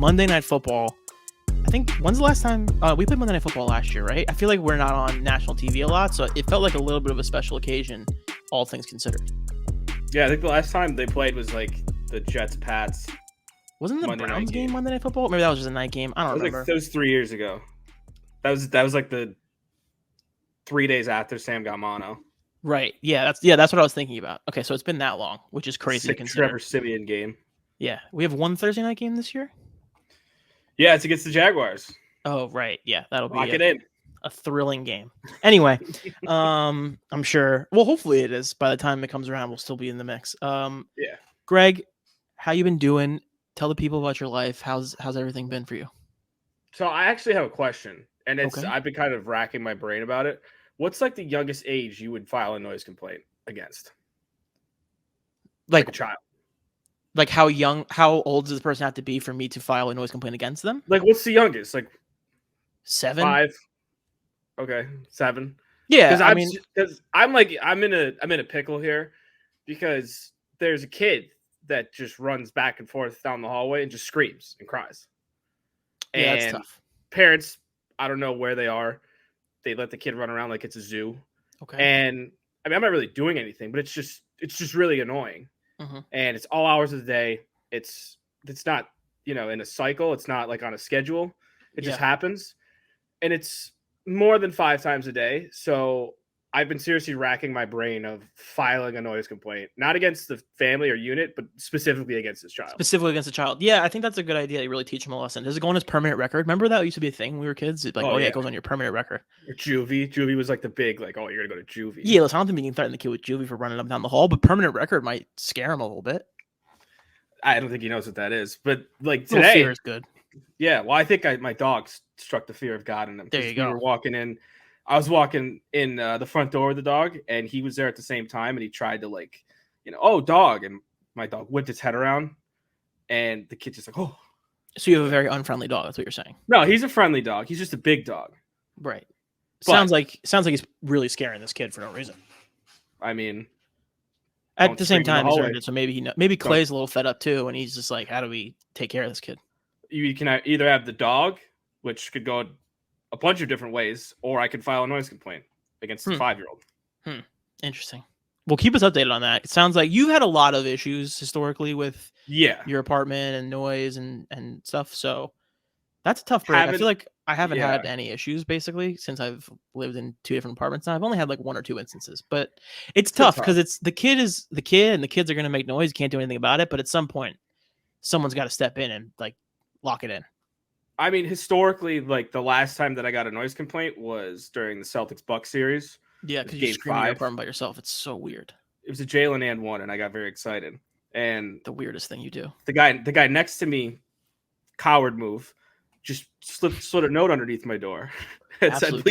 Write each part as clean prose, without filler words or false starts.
Monday Night Football. I think, when's the last time we played Monday Night Football last year, right? I feel like we're not on national TV a lot, so it felt like a little bit of a special occasion, all things considered. Yeah, I think the last time they played was like the Jets-Pats. Wasn't the Browns game Monday Night Football? Maybe that was just a night game. I don't remember. That was 3 years ago. That was like the 3 days after Sam got mono. Right. Yeah, that's what I was thinking about. Okay, so it's been that long, which is crazy to consider. Trevor Siemian game. Yeah. We have one Thursday night game this year? Yeah, it's against the Jaguars. Oh, right. Yeah, that'll be a thrilling game. Anyway, I'm sure. Well, hopefully it is. By the time it comes around, we'll still be in the mix. Yeah. Greg, how you been doing? Tell the people about your life. How's everything been for you? So I actually have a question, and I've been kind of racking my brain about it. What's like the youngest age you would file a noise complaint against? Like a child. Like how old does the person have to be for me to file a noise complaint against them? Like what's the youngest? Like 7? 5. Okay, 7. Yeah, because I'm in a pickle here because there's a kid that just runs back and forth down the hallway and just screams and cries. Yeah, and that's tough. Parents, I don't know where they are. They let the kid run around like it's a zoo. Okay. And I mean, I'm not really doing anything, but it's just really annoying. Mm-hmm. And it's all hours of the day. It's not, in a cycle. It's not like on a schedule. It just happens. And it's more than 5 times a day. So I've been seriously racking my brain of filing a noise complaint, not against the family or unit, but specifically against this child. Specifically against the child. Yeah, I think that's a good idea. You really teach them a lesson. Does it go on his permanent record? Remember that used to be a thing when we were kids? Like, it goes on your permanent record. Or juvie. Juvie was like the big, like, oh, you're going to go to juvie. Yeah, listen, I don't think we can threaten the kid with juvie for running up and down the hall, but permanent record might scare him a little bit. I don't think he knows what that is. But like today. Fear is good. Yeah, well, I think my dog struck the fear of God in him. There you go. We were walking in. I was walking in the front door with the dog, and he was there at the same time, and he tried to oh, dog, and my dog whipped its head around, and the kid just like, oh. So you have a very unfriendly dog. That's what you're saying. No, he's a friendly dog. He's just a big dog. Right. Sounds like he's really scaring this kid for no reason. I mean, at the same time, he's earned it, so maybe Clay's a little fed up too, and he's just like, how do we take care of this kid? You can either have the dog, which could go a bunch of different ways, or I could file a noise complaint against the 5-year-old. Interesting. Well, keep us updated on that. It sounds like you've had a lot of issues historically with your apartment and noise and stuff. So that's a tough break. I feel like I haven't had any issues basically since I've lived in 2 different apartments now. I've only had like 1 or 2 instances, but it's tough because it's the kid and the kids are going to make noise. You can't do anything about it. But at some point, someone's got to step in and like lock it in. I mean, historically, like the last time that I got a noise complaint was during the Celtics-Bucks series. Yeah, because you're screaming in your apartment by yourself. It's so weird. It was a Jalen and 1, and I got very excited. And the weirdest thing you do. The guy next to me, coward move, just slid a note underneath my door. It said,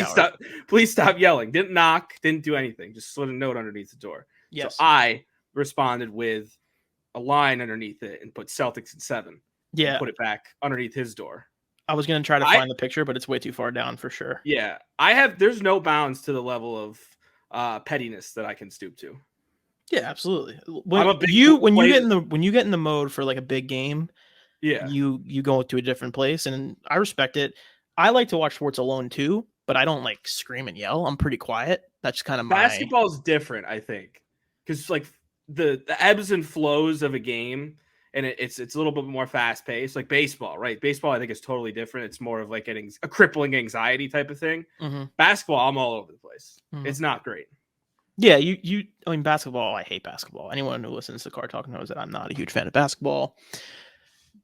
please stop yelling. Didn't knock, didn't do anything. Just slid a note underneath the door. Yes. So I responded with a line underneath it and put Celtics in 7. Yeah. And put it back underneath his door. I was going to try to find the picture, but it's way too far down for sure. Yeah. There's no bounds to the level of pettiness that I can stoop to. Yeah, absolutely. When you get in the mode for like a big game, you go to a different place, and I respect it. I like to watch sports alone too, but I don't like scream and yell. I'm pretty quiet. That's kind of basketball's different, I think, because like the ebbs and flows of a game. And it's a little bit more fast paced, like baseball, right? Baseball, I think, is totally different. It's more of like getting a crippling anxiety type of thing. Mm-hmm. Basketball, I'm all over the place. Mm-hmm. It's not great. Yeah, I mean, basketball, I hate basketball. Anyone who listens to Car Talk knows that I'm not a huge fan of basketball.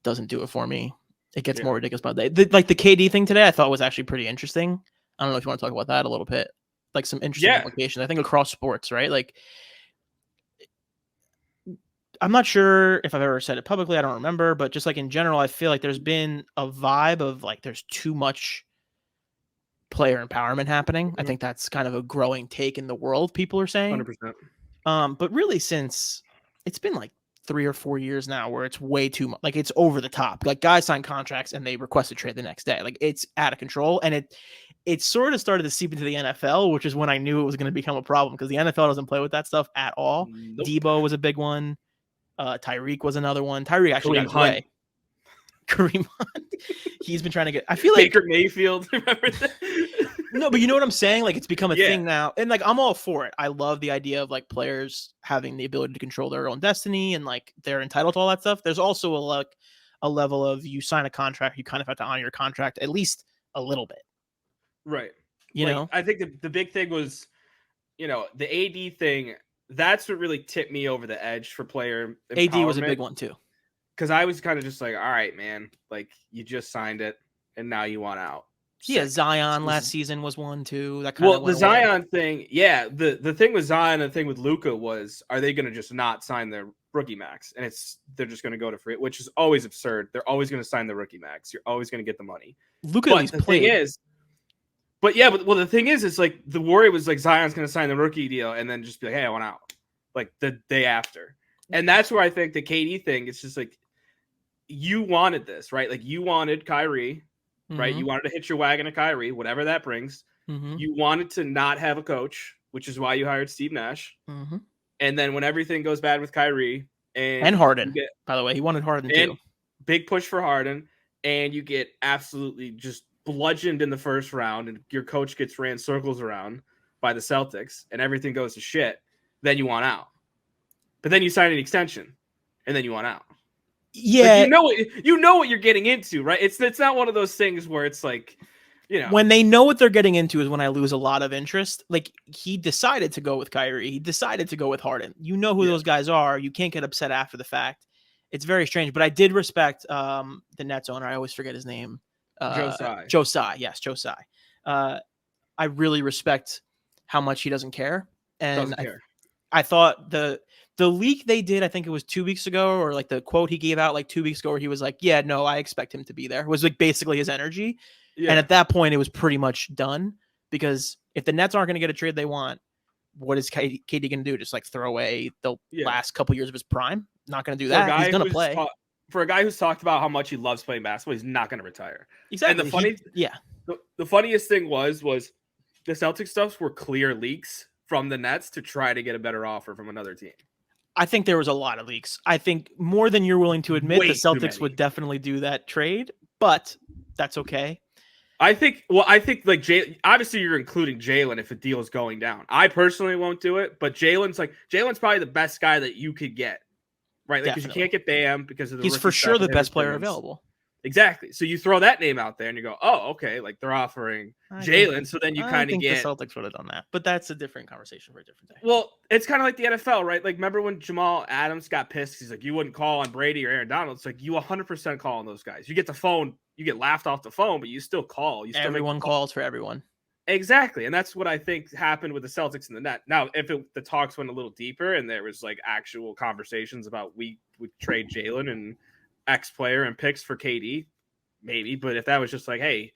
Doesn't do it for me. It gets more ridiculous by the day. Like the KD thing today, I thought was actually pretty interesting. I don't know if you want to talk about that a little bit. Like some interesting implications. I think across sports, right? Like, I'm not sure if I've ever said it publicly. I don't remember, but just like in general, I feel like there's been a vibe of like there's too much player empowerment happening. Mm-hmm. I think that's kind of a growing take in the world. People are saying 100%. But really, since it's been like 3 or 4 years now, where it's way too much, like it's over the top. Like guys sign contracts and they request a trade the next day. Like it's out of control, and it sort of started to seep into the NFL, which is when I knew it was going to become a problem because the NFL doesn't play with that stuff at all. Nope. Debo was a big one. Tyreek was another one. Tyreek actually got away. Kareem Hunt. He's been trying to get. I feel like Baker Mayfield. Remember that? No, but you know what I'm saying? Like, it's become a thing now, and like I'm all for it. I love the idea of like players having the ability to control their own destiny, and like they're entitled to all that stuff. There's also a level of you sign a contract, you kind of have to honor your contract at least a little bit, right? You know, I think the big thing was, the AD thing. That's what really tipped me over the edge for player empowerment. AD was a big one too. Because I was kind of just like, all right, man, like you just signed it and now you want out. Yeah, Zion last season was one too. That kind of the Zion thing, yeah. The thing with Zion and the thing with Luka was, are they going to just not sign their rookie max? And they're just going to go to free, which is always absurd. They're always going to sign the rookie max. You're always going to get the money. Luka at least played. The thing is, it's like the worry was like Zion's going to sign the rookie deal and then just be like, hey, I want out, like the day after. And that's where I think the KD thing, it's just like, you wanted this, right? Like you wanted Kyrie, right? You wanted to hitch your wagon to Kyrie, whatever that brings. You wanted to not have a coach, which is why you hired Steve Nash. And then when everything goes bad with Kyrie and Harden, by the way, he wanted Harden too. Big push for Harden, and you get absolutely just bludgeoned in the first round, and your coach gets ran circles around by the Celtics, and everything goes to shit. Then you want out, but then you sign an extension, and then you want out. Yeah, like you know what you're getting into, right? It's not one of those things where it's like, when they know what they're getting into is when I lose a lot of interest. Like he decided to go with Kyrie, he decided to go with Harden. You know who those guys are. You can't get upset after the fact. It's very strange, but I did respect the Nets owner. I always forget his name. Joe Tsai. Yes, Joe Tsai. I really respect how much he doesn't care, and I thought the leak they did, I think it was 2 weeks ago, or like the quote he gave out like 2 weeks ago where he was like, yeah, no, I expect him to be there, was like basically his energy. Yeah. And at that point it was pretty much done, because if the Nets aren't going to get a trade they want, what is KD going to do? Just like throw away the last couple years of his prime? Not going to do that. He's going to play. For a guy who's talked about how much he loves playing basketball, he's not going to retire. Exactly. And the funniest thing was the Celtics stuffs were clear leaks from the Nets to try to get a better offer from another team. I think there was a lot of leaks. I think more than you're willing to admit, the Celtics would definitely do that trade, but that's okay. I think like obviously you're including Jalen if a deal is going down. I personally won't do it, but Jalen's probably the best guy that you could get, right? Like, because you can't get Bam because of the he's for sure the best player available. Exactly. So you throw that name out there and you go, oh, okay, like they're offering Jalen. So then you kind of get. The Celtics would have done that, but that's a different conversation for a different day. Well, it's kind of like the NFL, right? Like, remember when Jamal Adams got pissed? He's like, you wouldn't call on Brady or Aaron Donald. It's like, you 100% call on those guys. You get the phone, you get laughed off the phone, but you still call. Everyone calls for everyone. Exactly. And that's what I think happened with the Celtics and the Net. Now, if the talks went a little deeper and there was like actual conversations about we would trade Jalen and X player and picks for KD, maybe. But if that was just like, hey,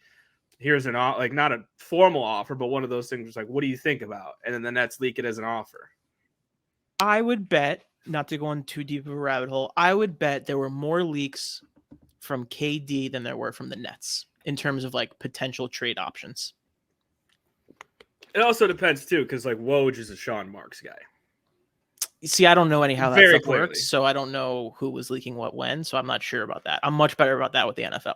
here's an offer, like not a formal offer, but one of those things was like, what do you think about? And then the Nets leak it as an offer. I would bet, not to go in too deep of a rabbit hole, I would bet there were more leaks from KD than there were from the Nets in terms of like potential trade options. It also depends too, because like Woj is a Sean Marks guy. See, I don't know how that stuff works, so I don't know who was leaking what when, so I'm not sure about that. I'm much better about that with the NFL.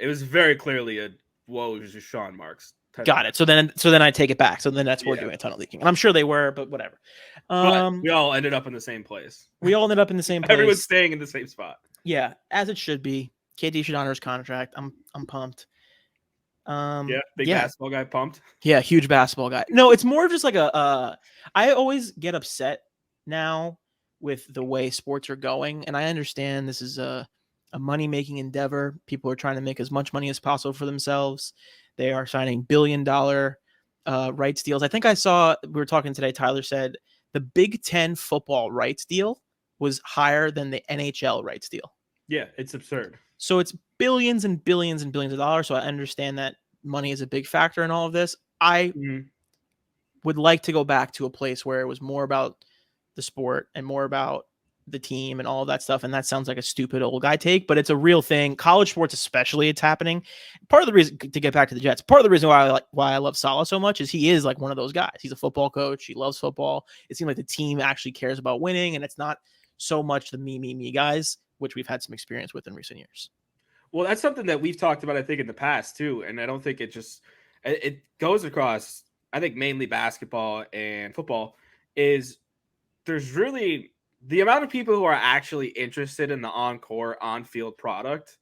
It was very clearly a Woj is a Sean Marks. Got it. So then I take it back. So then that's we're doing a ton of leaking, and I'm sure they were, but whatever. But we all ended up in the same place. Everyone's staying in the same spot. Yeah, as it should be. KD should honor his contract. I'm pumped. Big basketball guy pumped. Yeah, huge basketball guy. No, it's more of just like I always get upset now with the way sports are going, and I understand this is a money-making endeavor. People are trying to make as much money as possible for themselves. They are signing billion-dollar rights deals. I think I saw, we were talking today, Tyler said the Big Ten football rights deal was higher than the NHL rights deal. Yeah, it's absurd. So it's billions and billions and billions of dollars. So I understand that money is a big factor in all of this. I would like to go back to a place where it was more about the sport and more about the team and all of that stuff. And that sounds like a stupid old guy take, but it's a real thing. College sports, especially, it's happening. Part of the reason, to get back to the Jets, part of the reason why I love Saleh so much is he is like one of those guys. He's a football coach. He loves football. It seems like the team actually cares about winning, and it's not so much the me guys, which we've had some experience with in recent years. Well, that's something that we've talked about, I think, in the past too, and I don't think it goes across. I think mainly basketball and football is there's really the amount of people who are actually interested in the on-court, on-field product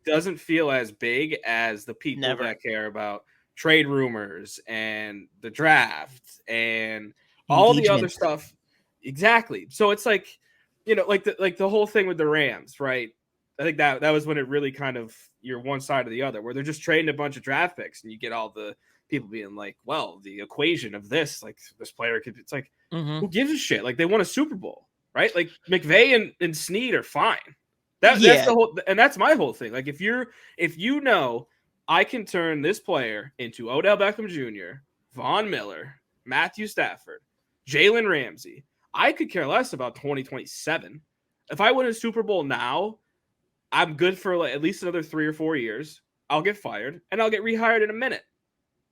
doesn't feel as big as the people that care about trade rumors and the draft and all the other stuff. Exactly. So it's like, like the whole thing with the Rams, right? I think that was when it really kind of you're one side or the other, where they're just trading a bunch of draft picks, and you get all the people being like, "Well, the equation of this, like this player could." It's like, who gives a shit? Like they won a Super Bowl, right? Like McVay and Snead are fine. That's the whole, and that's my whole thing. Like if you know, I can turn this player into Odell Beckham Jr., Von Miller, Matthew Stafford, Jalen Ramsey. I could care less about 2027. If I win a Super Bowl now, I'm good for like at least another 3 or 4 years. I'll get fired and I'll get rehired in a minute.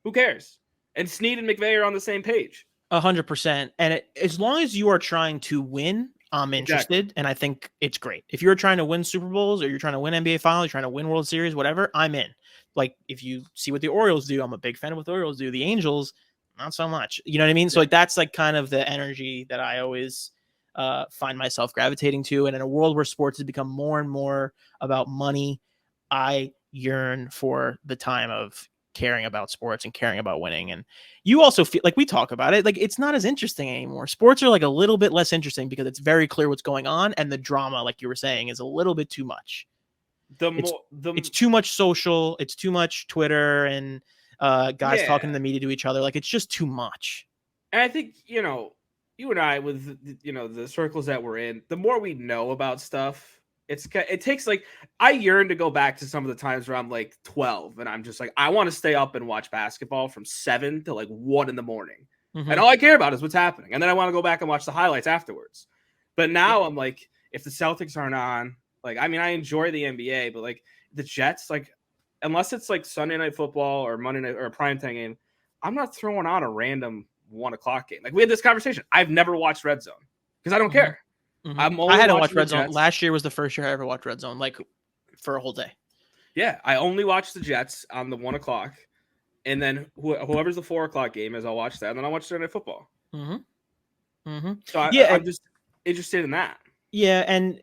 Who cares? And Snead and McVay are on the same page. 100%. And as long as you are trying to win, I'm interested. And I think it's great. If you're trying to win Super Bowls or you're trying to win NBA Finals, you're trying to win World Series, whatever, I'm in. Like if you see what the Orioles do, I'm a big fan of what the Orioles do. The Angels, not so much. You know what I mean? So like that's like kind of the energy that I always find myself gravitating to. And in a world where sports has become more and more about money, I yearn for the time of caring about sports and caring about winning. And you also feel like we talk about it, like it's not as interesting anymore. Sports are like a little bit less interesting because it's very clear what's going on. And the drama, like you were saying, is a little bit too much. It's too much social. It's too much Twitter and guys talking to the media to each other. Like it's just too much. And I think, you and I with, the circles that we're in, the more we know about stuff, it takes like, I yearn to go back to some of the times where I'm like 12 and I'm just like, I want to stay up and watch basketball from 7 to like 1 a.m. And all I care about is what's happening. And then I want to go back and watch the highlights afterwards. But now I'm like, if the Celtics aren't on, like, I mean, I enjoy the NBA, but like the Jets, like, unless it's like Sunday Night Football or Monday night or a primetime game, I'm not throwing on a random 1 o'clock game. Like we had this conversation. I've never watched Red Zone because I don't care. I hadn't watched Red Zone. Last year was the first year I ever watched Red Zone, like for a whole day. Yeah, I only watched the Jets on the 1 o'clock, and then whoever's the 4 o'clock game is, I'll watch that, and then I'll watch Sunday Night Football. So I'm just interested in that. Yeah, and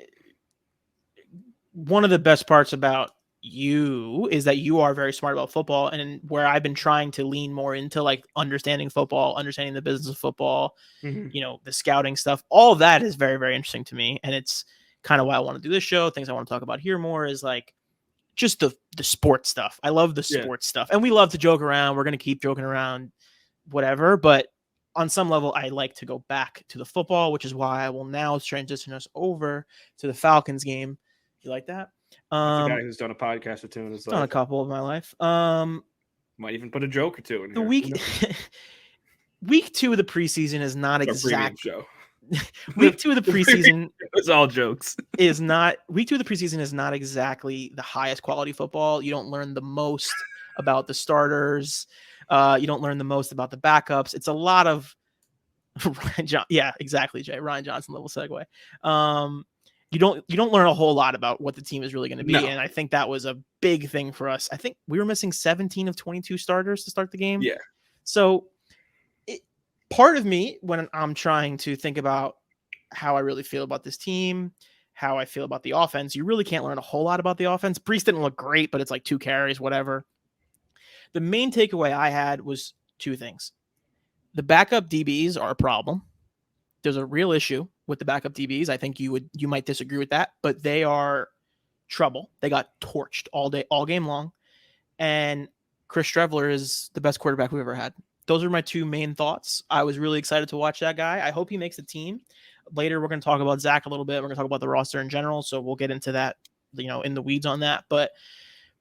one of the best parts about you is that you are very smart about football, and where I've been trying to lean more into like understanding football, understanding the business of football, the scouting stuff, all of that is very, very interesting to me. And it's kind of why I want to do this show. Things I want to talk about here more is like just the sports stuff. I love the sports stuff, and we love to joke around. We're going to keep joking around, whatever. But on some level, I like to go back to the football, which is why I will now transition us over to the Falcons game. You like that? That's a guy who's done a podcast or two in his life. Done a couple of my life. Might even put a joke or two in the here. Week 2 of the preseason is not exactly show. Week 2 of the preseason it's all jokes. Week 2 of the preseason is not exactly the highest quality football. You don't learn the most about the starters. You don't learn the most about the backups. It's a lot of yeah, exactly, Jay. Ryan Johnson level segue. You don't learn a whole lot about what the team is really going to be. No. And I think that was a big thing for us. I think we were missing 17 of 22 starters to start the game. Yeah. So part of me, when I'm trying to think about how I really feel about this team, how I feel about the offense, you really can't learn a whole lot about the offense. Brees didn't look great, but it's like 2 carries, whatever. The main takeaway I had was 2 things. The backup DBs are a problem. There's a real issue with the backup DBs. I think you might disagree with that, but they are trouble. They got torched all day, all game long. And Chris Streveler is the best quarterback we've ever had. Those are my 2 main thoughts. I was really excited to watch that guy. I hope he makes the team. Later, we're going to talk about Zach a little bit. We're going to talk about the roster in general. So we'll get into that, in the weeds on that. But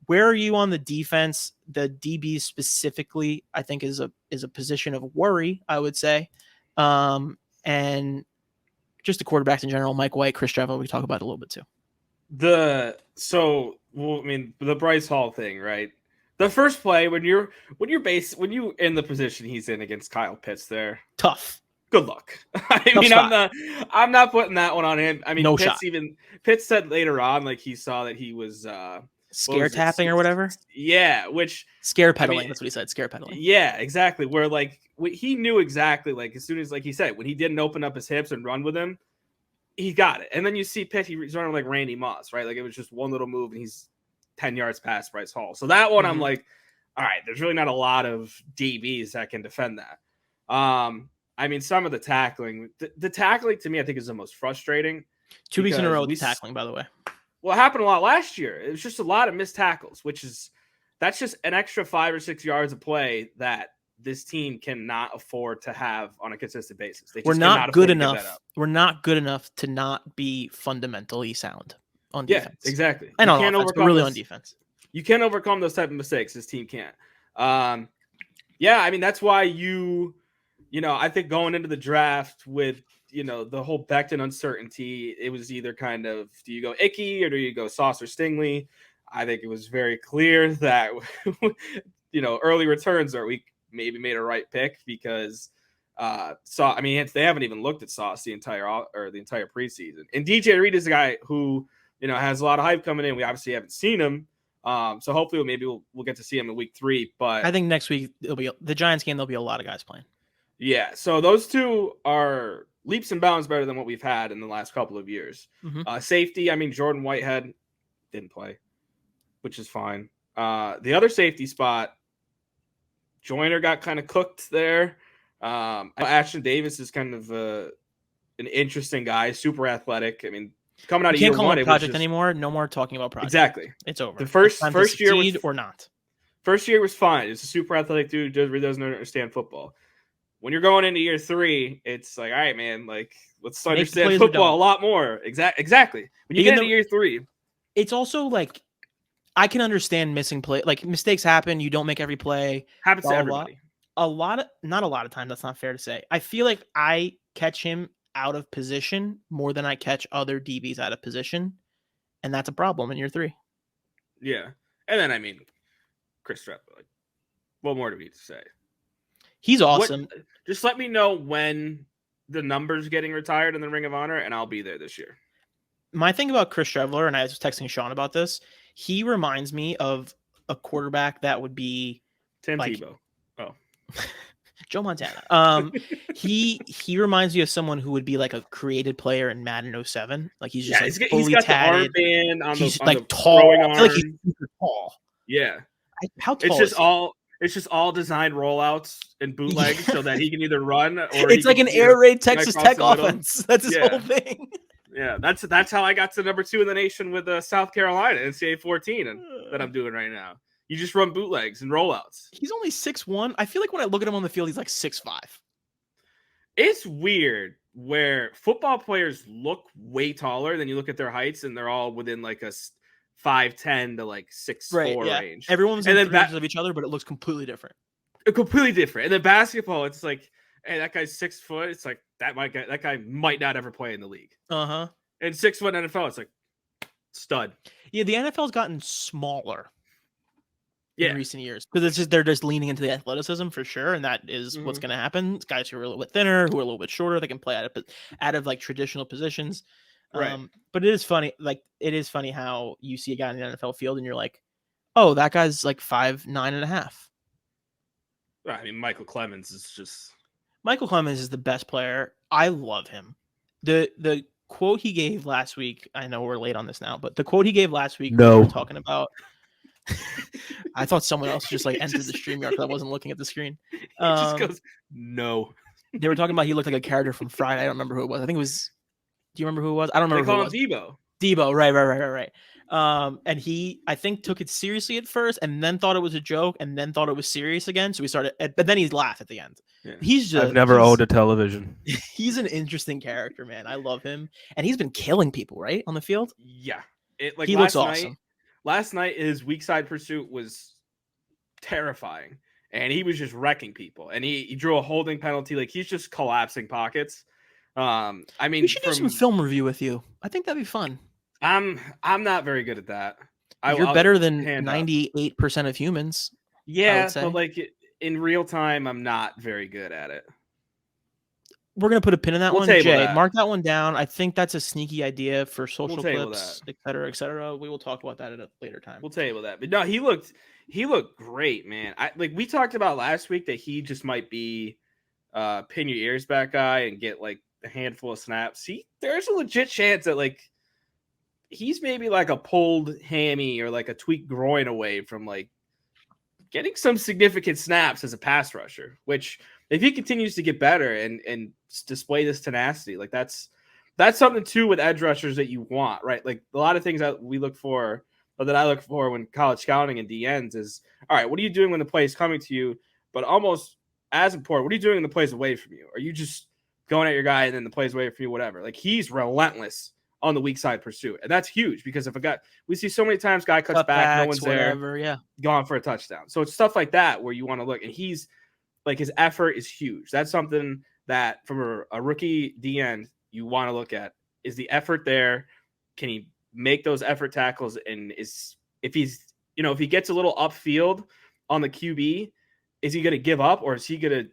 where are you on the defense? The DBs specifically, I think is a position of worry, I would say. And just the quarterbacks in general, Mike White, Chris Streveler, we talk about it a little bit too. The Bryce Hall thing, right? The first play when you in the position he's in against Kyle Pitts there. Tough. Good luck. I'm not putting that one on him. I mean, no Pitts said later on, like he saw that he was scare tapping or whatever. Yeah, which scare pedaling. That's what he said. Scare pedaling. Yeah, exactly. Where like he knew exactly, like as soon as, like he said, when he didn't open up his hips and run with him, he got it. And then you see Pitt, he's running like Randy Moss, right? Like it was just one little move and he's 10 yards past Bryce Hall. So that one, I'm like, all right, there's really not a lot of DBs that can defend that. I mean, some of the tackling, the tackling to me, I think is the most frustrating. 2 weeks in a row with tackling, by the way. Well, it happened a lot last year. It was just a lot of missed tackles, that's just an extra 5 or 6 yards of play that this team cannot afford to have on a consistent basis. We're not good enough. We're not good enough to not be fundamentally sound on defense. Yeah, exactly. And on offense, but really on defense. You can't overcome those type of mistakes. This team can't. Yeah, I mean, that's why I think going into the draft with, the whole Becton uncertainty, it was either kind of, do you go Icky or do you go Sauce or Stingley? I think it was very clear that, early returns we maybe made a right pick because they haven't even looked at Sauce the entire preseason. And DJ Reed is a guy who, has a lot of hype coming in. We obviously haven't seen him. So hopefully maybe we'll get to see him in week 3. But I think next week it'll be the Giants game. There'll be a lot of guys playing. Yeah. So those two are leaps and bounds better than what we've had in the last couple of years. Safety. I mean, Jordan Whitehead didn't play, which is fine. The other safety spot, Joyner got kind of cooked there. Ashton Davis is kind of an interesting guy, super athletic. I mean, coming out of year one, can't call it project anymore. No more talking about project. Exactly, it's over. The first year was, or not. First year was fine. It's a super athletic dude who doesn't understand football. When you're going into year 3, it's like, all right, man, like let's understand football a lot more. Exactly. When you get into year 3, it's also like I can understand missing play. Like mistakes happen. You don't make every play. Happens to everybody. Not a lot of times. That's not fair to say. I feel like I catch him out of position more than I catch other DBs out of position, and that's a problem in year 3. Yeah, and then I mean, Chris Streveler. Like, what more do we need to say? He's awesome. Just let me know when the number's getting retired in the Ring of Honor, and I'll be there this year. My thing about Chris Streveler, and I was texting Sean about this, he reminds me of a quarterback that would be Tim Tebow. Oh. Joe Montana. He reminds me of someone who would be like a created player in Madden 07. Like he's just fully he's got tatted. The armband on he's the, like on the tall. I feel like he's super tall. Yeah. How tall? It's just all designed rollouts and bootlegs so that he can either run or it's like an air raid Texas Tech offense. That's his whole thing. Yeah, that's how I got to number 2 in the nation with South Carolina NCAA 14 and that I'm doing right now. You just run bootlegs and rollouts. He's only 6'1". I feel like when I look at him on the field, he's like 6'5". It's weird where football players look way taller than you look at their heights, and they're all within like a 5'10" to like 6'4" range. Everyone's in 3 inches of each other, but it looks completely different. Completely different. And then basketball, it's like, hey, that guy's 6 foot. It's like that guy might not ever play in the league. And 6 foot NFL, it's like stud. Yeah, the NFL's gotten smaller. In recent years, because they're just leaning into the athleticism for sure, and that is what's going to happen. It's guys who are a little bit thinner, who are a little bit shorter, they can play out of like traditional positions. Right. But it is funny. Like it is funny how you see a guy in the NFL field, and you're like, oh, that guy's like 5'9.5". I mean, Michael Clemens is the best player. I love him. The quote he gave last week. I know we're late on this now, but the quote he gave last week. No, we were talking about. I thought someone else just like entered the StreamYard because I wasn't looking at the screen. It just goes, no. They were talking about he looked like a character from Friday. I don't remember who it was. I think it was. Do you remember who it was? I don't remember. They call him Debo. Right. And he, I think, took it seriously at first, and then thought it was a joke, and then thought it was serious again. So we started, but then he laughed at the end. Yeah. I've never owned a television. He's an interesting character, man. I love him, and he's been killing people right on the field. Yeah, he looks awesome. Last night, his weak side pursuit was terrifying, and he was just wrecking people. And he drew a holding penalty. Like he's just collapsing pockets. I mean, we should do some film review with you. I think that'd be fun. I'm not very good at that. You're better than 98% of humans. Yeah, but like in real time, I'm not very good at it. we're gonna put a pin in that one. Jay, mark that one down. I think that's a sneaky idea for social clips, et cetera, et cetera. We will talk about that at a later time. We'll table that. But no, he looked great, man. We talked about last week that he just might be pin your ears back guy and get like a handful of snaps. See, there's a legit chance that like he's maybe like a pulled hammy or like a tweaked groin away from like getting some significant snaps as a pass rusher, which if he continues to get better and display this tenacity, like that's something too with edge rushers that you want, right? Like a lot of things that we look for, or that I look for when college scouting and DNs is, all right, what are you doing when the play is coming to you? But almost as important, what are you doing when the play's away from you? Are you just going at your guy and then the play's away from you, whatever? Like he's relentless on the weak side pursuit. And that's huge because if we see so many times guy cuts back, no one's there, gone for a touchdown. So it's stuff like that where you want to look, and he's like, his effort is huge. That's something that from a rookie DN you want to look at. Is the effort there? Can he make those effort tackles? And if he gets a little upfield on the QB, is he going to give up or is he going to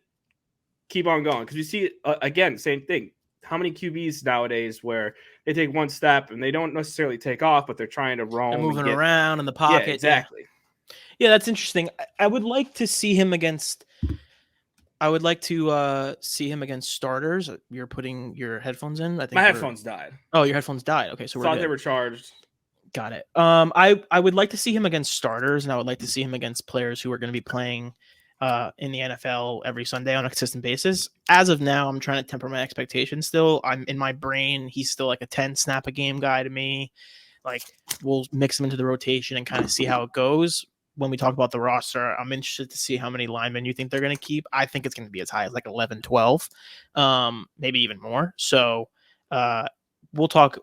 keep on going? Because you see, again, same thing. How many QBs nowadays where they take one step and they don't necessarily take off, but they're trying to roam. They're moving around in the pocket. Yeah, exactly. Yeah, that's interesting. I would like to see him against starters. You're putting your headphones in. I think my headphones died. Oh, your headphones died. Okay, so thought they were charged. Got it. I would like to see him against starters, and I would like to see him against players who are going to be playing in the NFL every Sunday on a consistent basis. As of now, I'm trying to temper my expectations still. I'm in my brain, he's still like a 10 snap a game guy to me. Like we'll mix him into the rotation and kind of see how it goes. When we talk about the roster, I'm interested to see how many linemen you think they're going to keep. I think it's going to be as high as like 11, 12, maybe even more. So we'll talk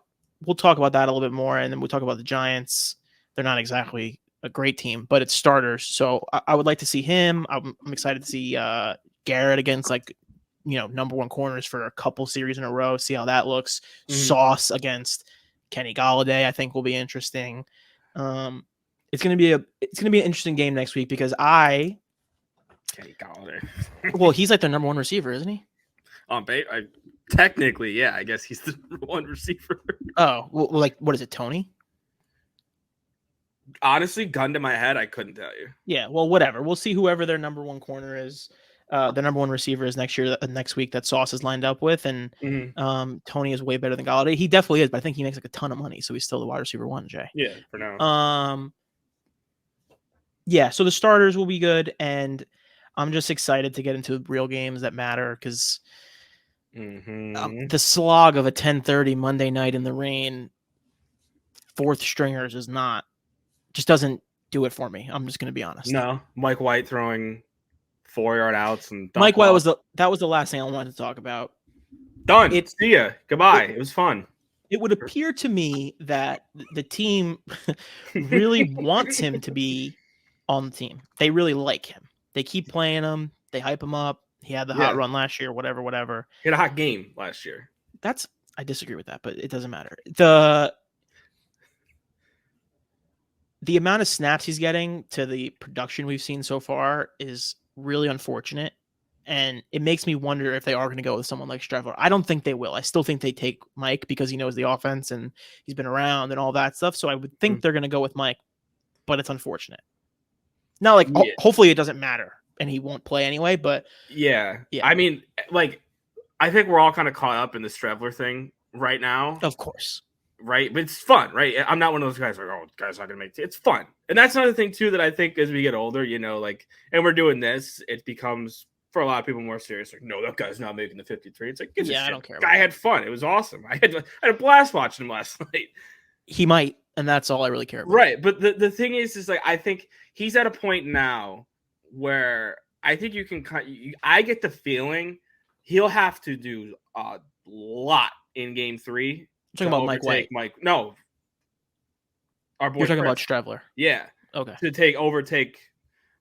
about that a little bit more. And then we'll talk about the Giants. They're not exactly a great team, but it's starters. So I would like to see him. I'm excited to see Garrett against number one corners for a couple series in a row. See how that looks. Mm-hmm. Sauce against Kenny Golladay, I think will be interesting. It's gonna be an interesting game next week because Kenny Golladay. Well, he's like the number one receiver, isn't he? Technically, yeah. I guess he's the number one receiver. Oh, well, like what is it, Tony? Honestly, gun to my head, I couldn't tell you. Yeah, well, whatever. We'll see whoever their number one corner is, their number one receiver is next week that Sauce is lined up with, and Tony is way better than Golladay. He definitely is, but I think he makes like a ton of money, so he's still the wide receiver one, Jay. Yeah, for now. Yeah, so the starters will be good, and I'm just excited to get into real games that matter because the slog of a 10:30 Monday night in the rain, fourth stringers just doesn't do it for me. I'm just going to be honest. No, Mike White throwing 4-yard outs and Mike White was the last thing I wanted to talk about. Done. See ya. Goodbye. It was fun. It would appear to me that the team really wants him to be on the team. They really like him. They keep playing him. They hype him up. He had the hot run last year, whatever. He had a hot game last year. I disagree with that, but it doesn't matter. The amount of snaps he's getting to the production we've seen so far is really unfortunate. And it makes me wonder if they are going to go with someone like Streveler. I don't think they will. I still think they take Mike because he knows the offense and he's been around and all that stuff. So I would think they're going to go with Mike, but it's unfortunate. Now, hopefully it doesn't matter and he won't play anyway, but yeah. I mean, I think we're all kind of caught up in the Streveler thing right now. Of course. Right. But it's fun, right? I'm not one of those guys like, oh, guy's not going to make it. It's fun. And that's another thing too, that I think as we get older, and we're doing this, it becomes for a lot of people more serious. Like, no, that guy's not making the 53. It's like, I don't care. Guy had fun. It was awesome. I had a blast watching him last night. He might. And that's all I really care about. Right. But the thing is like, I think he's at a point now where I think you can I get the feeling he'll have to do a lot in game 3. You're talking about Mike White. No. Our boy You're talking about Streveler. Yeah. Okay. To overtake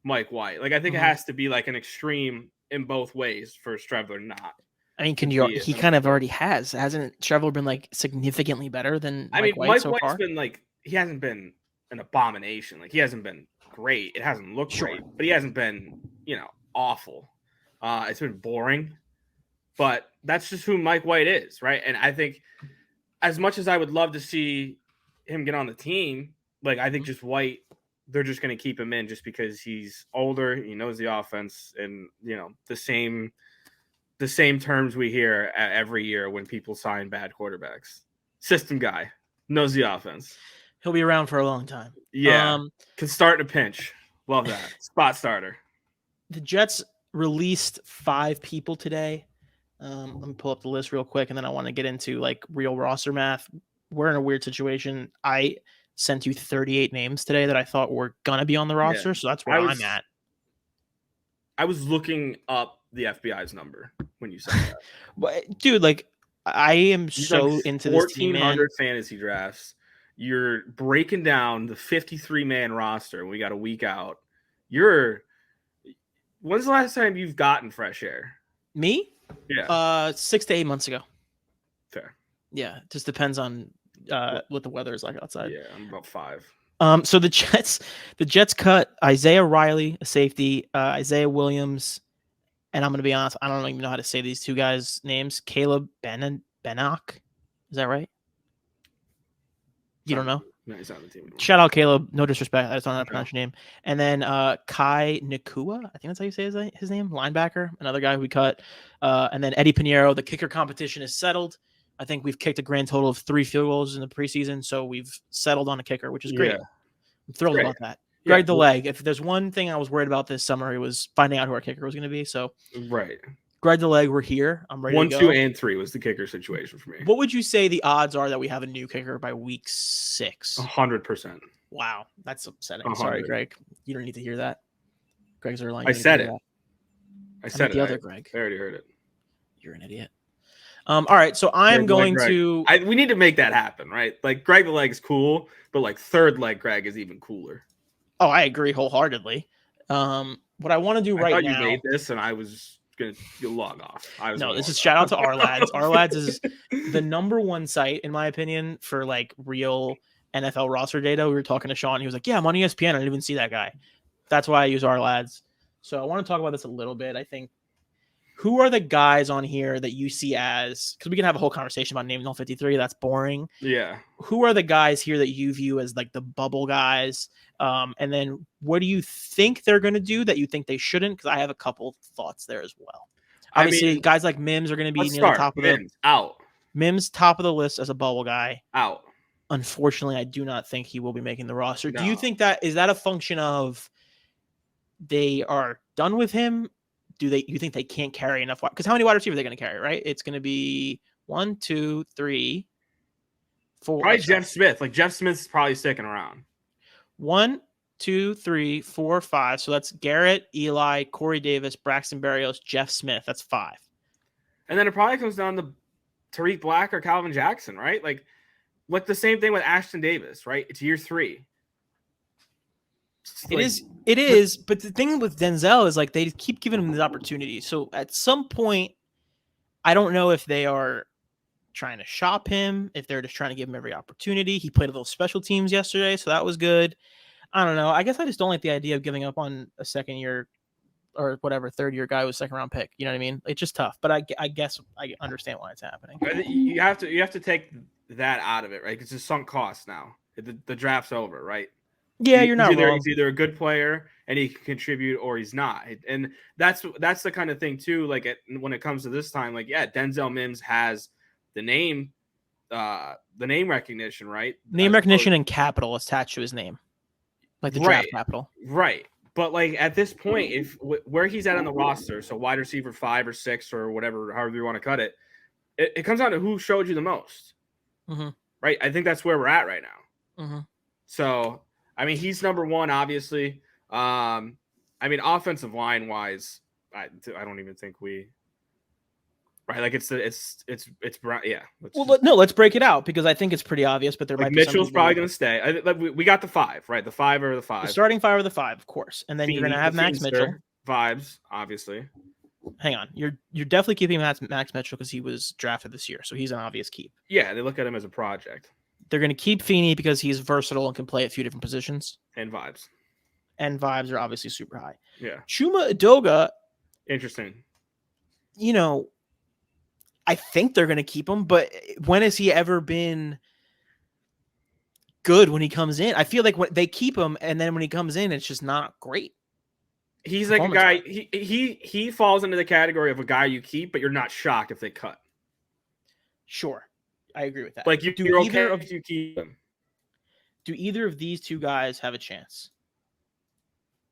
Mike White. Like, I think it has to be like an extreme in both ways for Streveler not. I mean, he kind of already has. Hasn't Streveler been like significantly better than Mike White so far? Been like, he hasn't been an abomination. Like, he hasn't been great. It hasn't looked great, but he hasn't been, awful. It's been boring. but that's just who Mike White is, right? And I think as much as I would love to see him get on the team, like I think just White, they're just going to keep him in just because he's older, he knows the offense, and the same terms we hear every year when people sign bad quarterbacks. System guy, knows the offense. He'll be around for a long time. Yeah, can start in a pinch. Love that. Spot starter. The Jets released 5 people today. Let me pull up the list real quick, and then I want to get into like real roster math. We're in a weird situation. I sent you 38 names today that I thought were gonna be on the roster, so that's where I'm at. I was looking up the FBI's number when you said that. But dude, like I am so into this team, man. 1,400 fantasy drafts. You're breaking down the 53-man roster. We got a week out. When's the last time you've gotten fresh air? Me? Yeah. 6 to 8 months ago. Fair. Yeah, just depends on what the weather is like outside. Yeah, I'm about 5. So the Jets cut Isaiah Riley, a safety, Isaiah Williams, and I'm gonna be honest, I don't even know how to say these 2 guys' names. Caleb Bennock. Is that right? You don't know? No, he's not on the team anymore. Shout out Caleb. No disrespect. I just don't know how to pronounce your name. And then Kai Nakua, I think that's how you say his name. Linebacker, another guy we cut. And then Eddie Pinheiro. The kicker competition is settled. I think we've kicked a grand total of 3 field goals in the preseason, so we've settled on a kicker, which is great. Yeah. I'm thrilled about that. Greg the Leg. If there's one thing I was worried about this summer, it was finding out who our kicker was going to be. So right. Greg the Leg, we're here. I'm ready 1, to go. 2, and 3 was the kicker situation for me. What would you say the odds are that we have a new kicker by week 6? 100%. Wow, that's upsetting. 100. Sorry, Greg. You don't need to hear that. Greg's our line. I said it. I said it. The other Greg. I already heard it. You're an idiot. All right, so I'm going to. We need to make that happen, right? Like Greg the Leg's cool, but like third leg Greg is even cooler. Oh, I agree wholeheartedly. What I want to do right now. I thought you made this, and I was gonna log off. This is shout out to Our Lads. Our Lads is the #1 site, in my opinion, for like real NFL roster data. We were talking to Sean. He was like, "Yeah, I'm on ESPN. I didn't even see that guy." That's why I use Our Lads. So I want to talk about this a little bit. I think. Who are the guys on here that you see as, because we can have a whole conversation about naming all 53. That's boring. Yeah. Who are the guys here that you view as like the bubble guys? And then what do you think they're going to do that you think they shouldn't? Because I have a couple thoughts there as well. Obviously, guys like Mims are going to be near the top of the out. Mims top of the list as a bubble guy. Out. Unfortunately, I do not think he will be making the roster. No. Do you think is that a function of they are done with him? You think they can't carry enough? Because how many wide receivers are they going to carry, right? It's going to be 1, 2, 3, 4. Probably Jeff Smith. Like Jeff Smith's probably sticking around. 1, 2, 3, 4, 5. So that's Garrett, Eli, Corey Davis, Braxton Berrios, Jeff Smith. That's 5. And then it probably comes down to Tariq Black or Calvin Jackson, right? Like the same thing with Ashton Davis, right? It's year 3. It is, but the thing with Denzel is like they keep giving him these opportunities. So at some point, I don't know if they are trying to shop him, if they're just trying to give him every opportunity. He played a little special teams yesterday, so that was good. I don't know. I guess I just don't like the idea of giving up on a second year or whatever third year guy with second round pick. You know what I mean? It's just tough, but I guess I understand why it's happening. You have to take that out of it, right? It's a sunk cost now. The draft's over, right? Yeah, you're not wrong. He's either a good player and he can contribute, or he's not. And that's the kind of thing too. Like when it comes to this time, like Denzel Mims has the name recognition, right? Name recognition and capital attached to his name, like the draft capital, right? But like at this point, if where he's at on the roster, so wide receiver 5 or 6 or whatever, however you want to cut it, it comes down to who showed you the most, right? I think that's where we're at right now. So. I mean, he's #1, obviously. I mean, offensive line wise, I don't even think we. Right, like it's yeah. Let's break it out because I think it's pretty obvious. But there might be Mitchell's probably going to stay. We got the 5, right? The 5 or the 5. The starting 5 or the 5, of course, and then you're going to have Max Mitchell. Vibes, obviously. Hang on, you're definitely keeping Max Mitchell because he was drafted this year, so he's an obvious keep. Yeah, they look at him as a project. They're going to keep Feeney because he's versatile and can play a few different positions. And vibes. And vibes are obviously super high. Yeah. Chuma Edoga. Interesting. You know, I think they're going to keep him, but when has he ever been good when he comes in? I feel like when they keep him, and then when he comes in, it's just not great. He's like a guy. He falls into the category of a guy you keep, but you're not shocked if they cut. Sure, I agree with that. Like you're okay if you keep him. Do either of these two guys have a chance?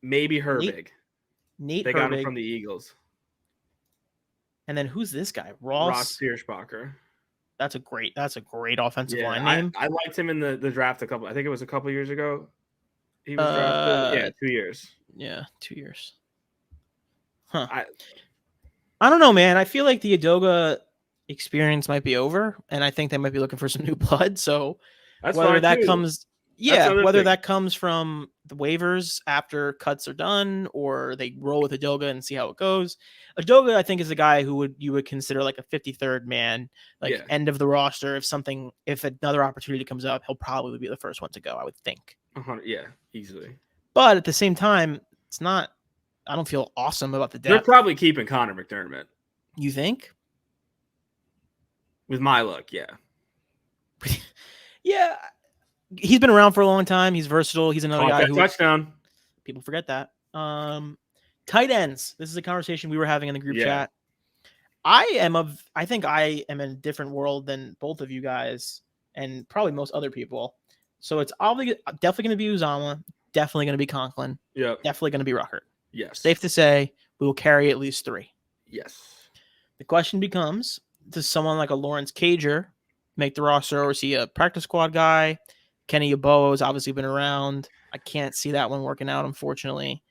Maybe Herbig. Nate they Herbig. Got him from the Eagles. And then who's this guy? Ross Pierschbacher. That's a great offensive line name. I liked him in the draft I think it was a couple years ago. He was drafted. Yeah, 2 years. Yeah, 2 years. Huh. I don't know, man. I feel like the Udoka experience might be over, and I think they might be looking for some new blood. So whether that comes from the waivers after cuts are done, or they roll with Udoka and see how it goes. Udoka, I think, is a guy who you would consider like a 53rd man, end of the roster. If another opportunity comes up, he'll probably be the first one to go, I would think. Yeah, easily. But at the same time, it's not. I don't feel awesome about the depth. They're probably keeping Connor McDermott. You think? With my luck, yeah. Yeah. He's been around for a long time. He's versatile. He's another guy who touchdown. People forget that. Tight ends. This is a conversation we were having in the group chat. I think I am in a different world than both of you guys and probably most other people. So it's definitely going to be Uzama, definitely going to be Conklin. Yeah. Definitely going to be Ruckert. Yes. Safe to say we will carry at least 3. Yes. The question becomes, does someone like a Lawrence Cager make the roster, or is he a practice squad guy? Kenny Yeboah has obviously been around. I can't see that one working out, unfortunately.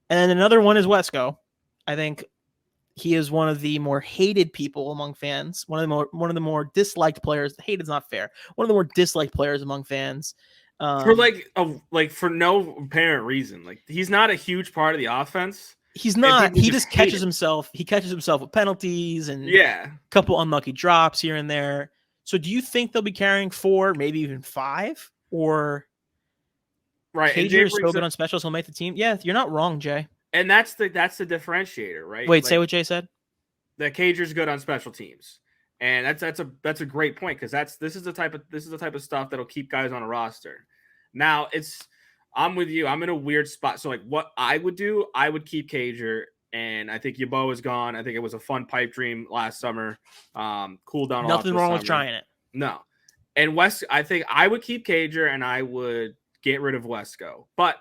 And then another one is Wesco. I think he is one of the more hated people among fans. One of the more disliked players. Hate is not fair. One of the more disliked players among fans. For no apparent reason. Like, he's not a huge part of the offense. He's not. He just catches himself. He catches himself with penalties and a couple unlucky drops here and there. So do you think they'll be carrying 4, maybe even 5? Or Cager is so good on specials, he'll make the team? Yeah, you're not wrong, Jay. And that's the differentiator, right? Wait, say what Jay said. That Cager's good on special teams. And that's a great point, because this is the type of stuff that'll keep guys on a roster. Now I'm with you. I'm in a weird spot. So like what I would do, I would keep Cager, and I think Yeboah is gone. I think it was a fun pipe dream last summer. Cool down. Nothing wrong with trying it. No. And I think I would keep Cager, and I would get rid of Wesco. But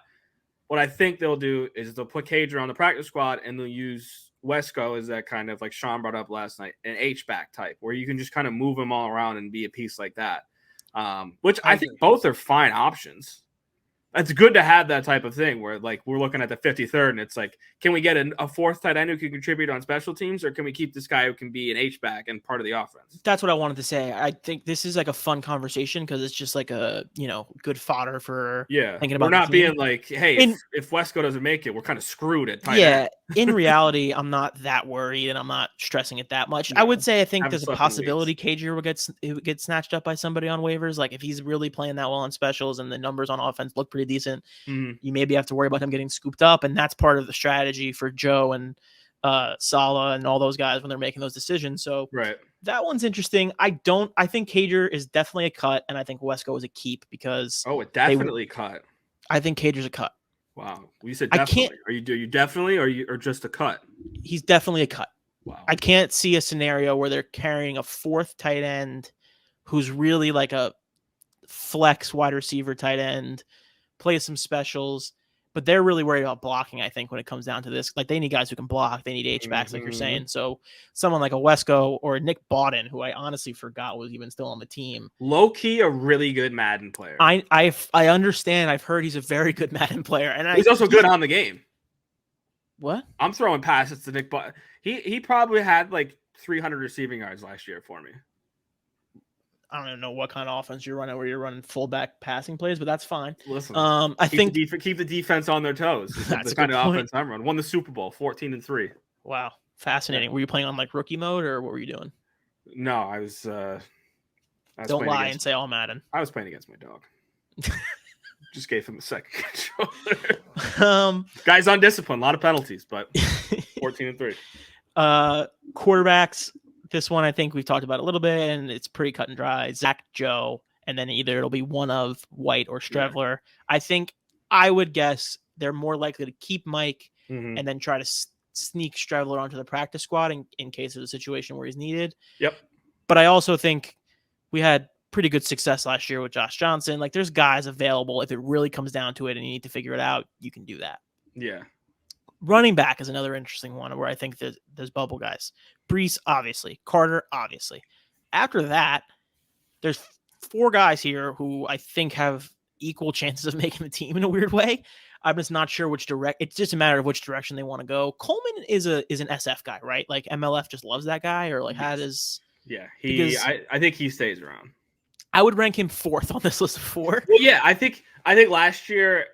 what I think they'll do is they'll put Cager on the practice squad, and they'll use Wesco as that kind of, like Sean brought up last night, an H-back type, where you can just kind of move them all around and be a piece like that. Which I think both are fine options. It's good to have that type of thing where, like, we're looking at the 53rd and it's like, can we get a fourth tight end who can contribute on special teams, or can we keep this guy who can be an H-back and part of the offense? That's what I wanted to say. I think this is like a fun conversation because it's just like a, good fodder for thinking about. We're not being like, hey, if Wesco doesn't make it, we're kind of screwed at tight end. In reality, I'm not that worried and I'm not stressing it that much. I would say I think there's a possibility Cager will get snatched up by somebody on waivers. Like if he's really playing that well on specials and the numbers on offense look pretty decent, you maybe have to worry about him getting scooped up, and that's part of the strategy for Joe and Saleh and all those guys when they're making those decisions. So that one's interesting. I think Cager is definitely a cut, and I think Wesco is a keep because it definitely cut. I think Cager's a cut. Wow, well, you said definitely. Are you definitely, or just a cut? He's definitely a cut. Wow, I can't see a scenario where they're carrying a 4th tight end who's really like a flex wide receiver tight end, plays some specials, but they're really worried about blocking. I think when it comes down to this, like they need guys who can block. They need H-backs, like you're saying. So someone like a Wesco or Nick Bawden, who I honestly forgot was even still on the team. Low key, a really good Madden player. I understand. I've heard he's a very good Madden player, and he's also good on the game. What? I'm throwing passes to Nick Bawden. He probably had like 300 receiving yards last year for me. I don't even know what kind of offense you're running, where you're running fullback passing plays, but that's fine. Listen, I think keep the defense on their toes. That's the kind of offense I'm running. Won the Super Bowl 14-3. Wow, fascinating. Were you playing on like rookie mode, or what were you doing? No, I was. Don't lie and say all Madden. I was playing against my dog. Just gave him a second controller. Guy's on discipline, a lot of penalties, but 14-3. Quarterbacks. This one I think we've talked about a little bit, and it's pretty cut and dry. Zach, Joe, and then either it'll be one of White or Streveler. Yeah. I would guess they're more likely to keep Mike and then try to sneak Streveler onto the practice squad in case of a situation where he's needed. Yep. But I also think we had pretty good success last year with Josh Johnson. Like, there's guys available. If it really comes down to it and you need to figure it out, you can do that. Yeah. Running back is another interesting one where I think there's bubble guys. Brees, obviously. Carter, obviously. After that, there's 4 guys here who I think have equal chances of making the team in a weird way. I'm just not sure which it's just a matter of which direction they want to go. Coleman is an SF guy, right? Like, MLF just loves that guy, or like had his. Yeah, I think he stays around. I would rank him 4th on this list of 4. Well, yeah, I think last year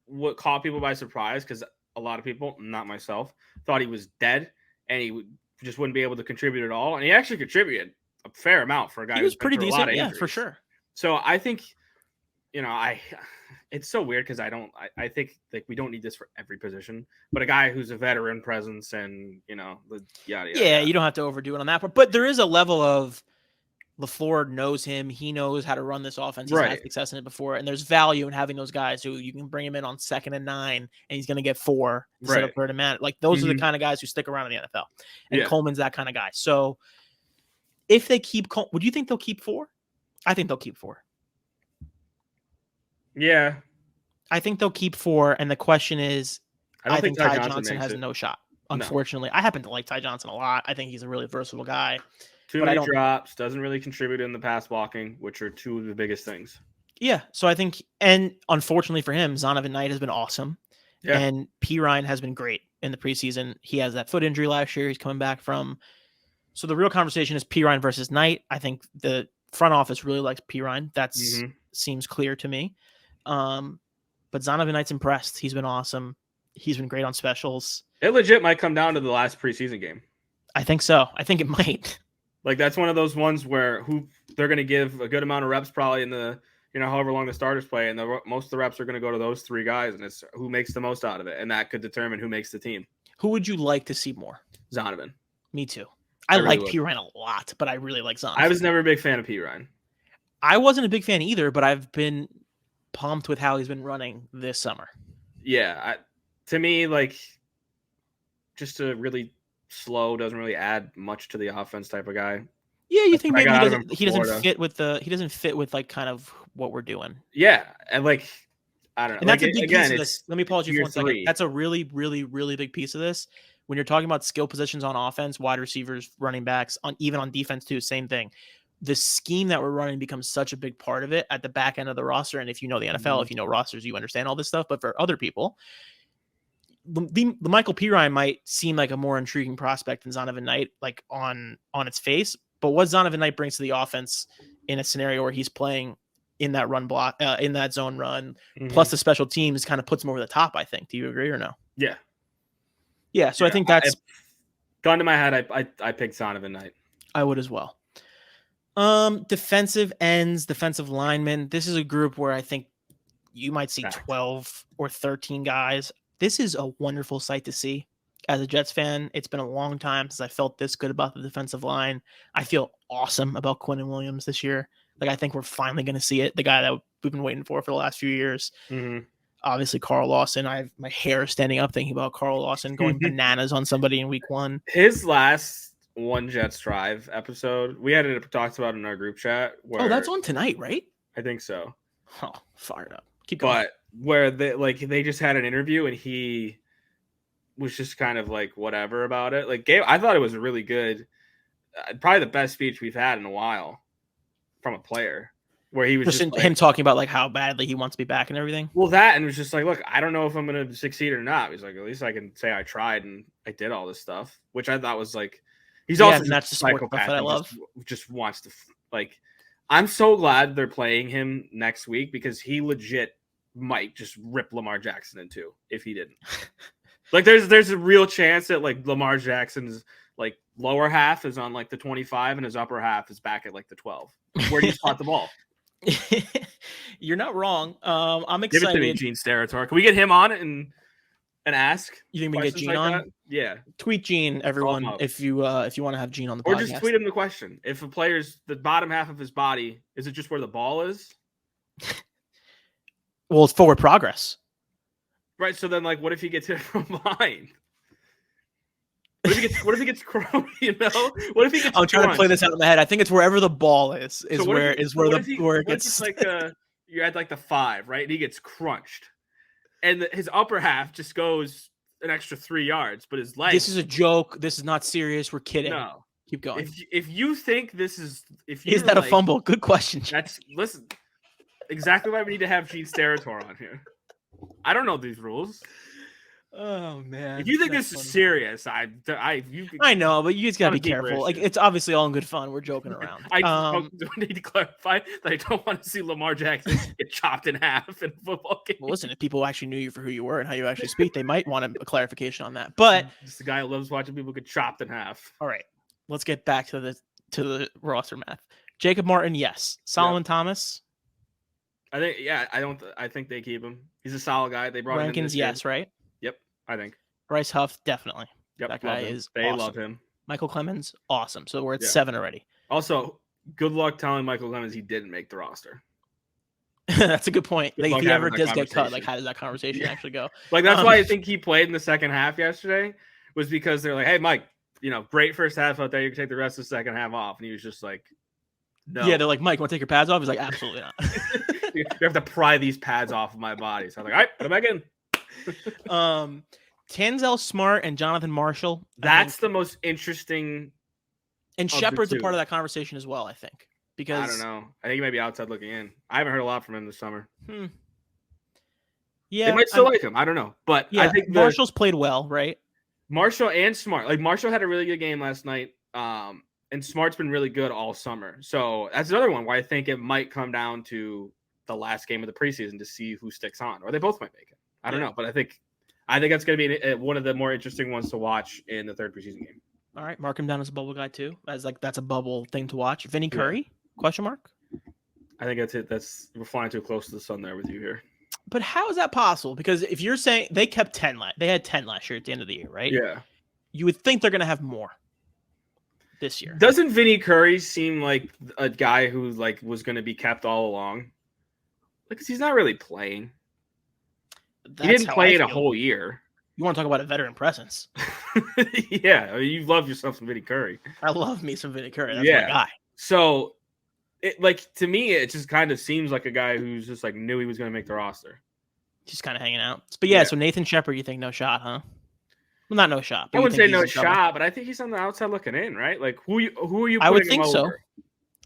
what caught people by surprise, because a lot of people, not myself, thought he was dead and he just wouldn't be able to contribute at all. And he actually contributed a fair amount for a guy who was pretty decent. Yeah, for sure. So I think, it's so weird because I think like we don't need this for every position, but a guy who's a veteran presence and, the yada. Yeah, you don't have to overdo it on that part. But there is a level of LaFleur knows him. He knows how to run this offense. He's had success in it before. And there's value in having those guys who you can bring him in on 2nd and 9 and he's going to get 4 instead of 3rd and man. Like, those are the kind of guys who stick around in the NFL. And Coleman's that kind of guy. So if they keep would you think they'll keep 4? I think they'll keep 4. Yeah. I think they'll keep 4. And the question is, I think Ty Johnson has no shot. Unfortunately, no. I happen to like Ty Johnson a lot. I think he's a really versatile guy. Too many drops, doesn't really contribute in the pass blocking, which are 2 of the biggest things. Yeah, so I think, and unfortunately for him, Zonovan Knight has been awesome, and P. Ryan has been great in the preseason. He has that foot injury last year he's coming back from. So the real conversation is P. Ryan versus Knight. I think the front office really likes P. Ryan. That seems clear to me. But Zonovan Knight's impressed. He's been awesome. He's been great on specials. It legit might come down to the last preseason game. I think so. I think it might. Like, that's one of those ones where they're going to give a good amount of reps probably in the, however long the starters play. And most of the reps are going to go to those 3 guys. And it's who makes the most out of it. And that could determine who makes the team. Who would you like to see more? Zonovan. Me too. I really like P. Ryan a lot, but I really like Zonovan. I was never a big fan of P. Ryan. I wasn't a big fan either, but I've been pumped with how he's been running this summer. Yeah. To me, like, just a really slow, doesn't really add much to the offense type of guy. Yeah, you think maybe he doesn't fit with like kind of what we're doing. Yeah, and like, I don't know. And that's a big piece of this. Let me pause you for 1 second. That's a really, really, really big piece of this. When you're talking about skill positions on offense, wide receivers, running backs, even on defense too, same thing. The scheme that we're running becomes such a big part of it at the back end of the roster. And if you know the NFL, if you know rosters, you understand all this stuff. But for other people, the Michael P. Ryan might seem like a more intriguing prospect than Zonovan Knight, like on its face. But what Zonovan Knight brings to the offense in a scenario where he's playing in that run block, in that zone run, plus the special teams kind of puts him over the top, I think. Do you agree or no? Yeah. Yeah. So I think that's gone to my head. I picked Zonovan Knight. I would as well. Defensive ends, defensive linemen. This is a group where I think you might see 12 or 13 guys. This is a wonderful sight to see. As a Jets fan, it's been a long time since I felt this good about the defensive line. I feel awesome about Quinnen Williams this year. Like, I think we're finally going to see it. The guy that we've been waiting for the last few years. Obviously, Carl Lawson. I have my hair standing up thinking about Carl Lawson going bananas on somebody in week 1. His last One Jets Drive episode, we had it talked about in our group chat. Where, that's on tonight, right? I think so. Oh, fired up. Keep going. But where they just had an interview and he was just kind of like whatever about it. Like, I thought it was really good. Probably the best speech we've had in a while from a player, where he was just him talking about like how badly he wants to be back and everything. Well, that, and it was just like, look, I don't know if I'm going to succeed or not. He's like, at least I can say I tried and I did all this stuff, which I thought was like, he's also just a psychopath that I love. Just wants to like. I'm so glad they're playing him next week because he legit might just rip Lamar Jackson in two if he didn't. Like, there's a real chance that like Lamar Jackson's like lower half is on like the 25 and his upper half is back at like the 12. Where do you spot the ball? You're not wrong. I'm excited. Give it to me, Gene Steratore. Can we get him on it and and ask. You think we can get Gene on? That? Yeah. Tweet Gene, everyone, if you want to have Gene on the podcast. Or just tweet him the question. If a player's the bottom half of his body, is it just where the ball is? Well, it's forward progress. Right. So then, like, what if he gets hit from behind? What if he gets crunched? You know, what if he gets? I'm trying to play this out in my head. I think it's wherever the ball is where it gets. Like you're at like the 5, right? And he gets crunched, and his upper half just goes an extra 3 yards, but his leg. This is a joke. This is not serious. We're kidding. No, keep going. If you think this is, is that a fumble? Good question. Listen. Exactly why we need to have Gene Steratore on here. I don't know these rules. Oh man! If you think this is serious, I know, but you just gotta be careful. Like, it's obviously all in good fun. We're joking around. I need to clarify that I don't want to see Lamar Jackson get chopped in half in a football game. Well, listen, if people actually knew you for who you were and how you actually speak, they might want a clarification on that. But just the guy who loves watching people get chopped in half. All right, let's get back to the roster math. Jacob Martin, yes. Solomon Thomas. I think they keep him. He's a solid guy. They brought him in. Rankins, yes, right? Yep, I think. Bryce Huff, definitely. Yep, that guy is They awesome. love him. Michael Clemens, awesome. So we're at 7 already. Also, good luck telling Michael Clemens he didn't make the roster. That's a good point. Like, if he ever does get cut, like, how does that conversation actually go? Like, that's why I think he played in the second half yesterday, was because they're like, hey, Mike, great first half out there. You can take the rest of the second half off. And he was just like, no. Yeah, they're like, Mike, want to take your pads off? He's like, absolutely not. You have to pry these pads off of my body. So I'm like, all right, put them back in. Tanzel Smart and Jonathan Marshall. That's the most interesting. And Shepard's a part of that conversation as well, I think. Because I don't know. I think he might be outside looking in. I haven't heard a lot from him this summer. Yeah. They might still like him. I don't know. But yeah, I think Marshall's played well, right? Marshall and Smart. Like, Marshall had a really good game last night. And Smart's been really good all summer. So that's another one where I think it might come down to the last game of the preseason to see who sticks on. Or they both might make it. I don't know. But I think that's going to be one of the more interesting ones to watch in the third preseason game. All right. Mark him down as a bubble guy, too. That's a bubble thing to watch. Vinny Curry? Question mark? I think that's it. We're flying too close to the sun there with you here. But how is that possible? Because if you're saying they kept 10 they had 10 last year at the end of the year, right? Yeah. You would think they're going to have more this year. Doesn't Vinny Curry seem like a guy who was going to be kept all along? Because he's not really playing. He didn't play in a whole year. You want to talk about a veteran presence? Yeah, you love yourself some Vinny Curry. I love me some Vinny Curry. That's my guy. So, to me, it just kind of seems like a guy who's just knew he was going to make the roster. Just kind of hanging out. But yeah, so Nathan Shepard, you think no shot, huh? Well, not no shot. I wouldn't say no shot, but I think he's on the outside looking in, right? Like, who are you? I would think so.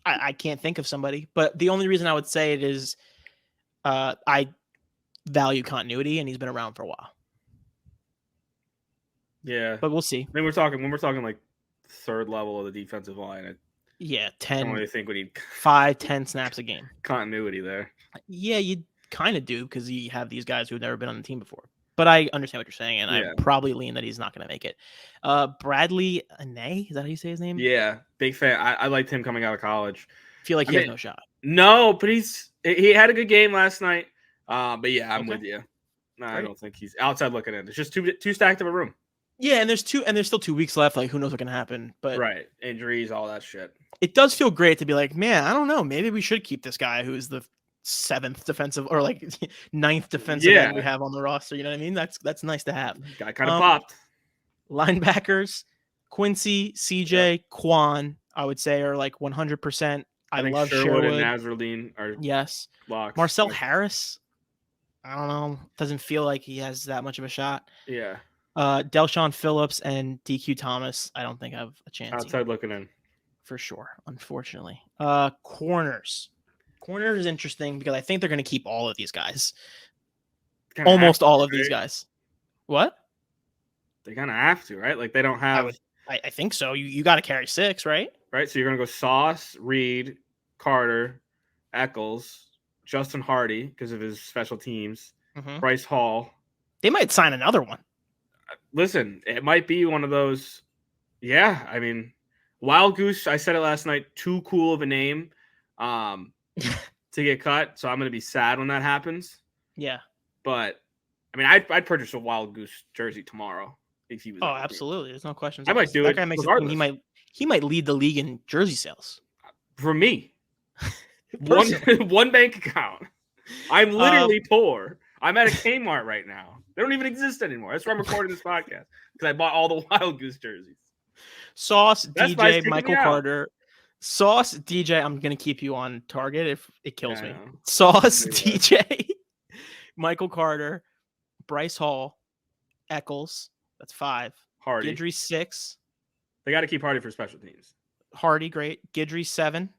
I can't think of somebody, but the only reason I would say it is, I value continuity, and he's been around for a while. Yeah, but we'll see. When we're talking like third level of the defensive line, 10. I really think we need 5-10 snaps a game. Continuity there. Yeah, you kind of do because you have these guys who've never been on the team before. But I understand what you're saying, and I probably lean that he's not going to make it. Bradley Anae, is that how you say his name? Yeah, big fan. I liked him coming out of college. I feel like he has no shot. No, but he had a good game last night. But yeah, I'm with you. No, I don't think he's outside looking in. It's just too stacked of a room. Yeah, and there's still 2 weeks left. Like, who knows what can happen? But injuries, all that shit. It does feel great to be like, man, I don't know. Maybe we should keep this guy who's the 7th defensive or 9th defensive end we have on the roster. You know what I mean? That's nice to have. Guy kind of popped. Linebackers, Quincy, CJ, Quan, I would say are 100%. I love Sherwood and Nazruddin are locks. Marcel Harris, I don't know. Doesn't feel like he has that much of a shot. Yeah. Delshon Phillips and DQ Thomas, I don't think have a chance. Outside looking in. For sure, unfortunately. Corners. Corner is interesting because I think they're going to keep all of these guys. Almost all of these guys. What? They kind of have to, right? Like, they don't have... I think so. You got to carry 6, right? Right, so you're going to go Sauce, Reed, Carter, Eccles, Justin Hardy because of his special teams, Bryce Hall. They might sign another one. Listen, it might be one of those... Yeah, I mean, Wild Goose, I said it last night, too cool of a name to get cut, so I'm going to be sad when that happens. Yeah. But I mean, I'd purchase a Wild Goose jersey tomorrow if he was. Oh, absolutely. There's no questions. I might do that it. Guy makes regardless. He might lead the league in jersey sales. For me, one bank account. I'm literally poor. I'm at a Kmart right now. They don't even exist anymore. That's why I'm recording this podcast, because I bought all the Wild Goose jerseys. Sauce, DJ, Michael Carter. Sauce, DJ, I'm going to keep you on target if it kills me. Sauce, DJ, Michael Carter, Bryce Hall, Eccles. That's 5. Hardy. Guidry 6. They got to keep Hardy for special teams. Hardy, great. Guidry 7.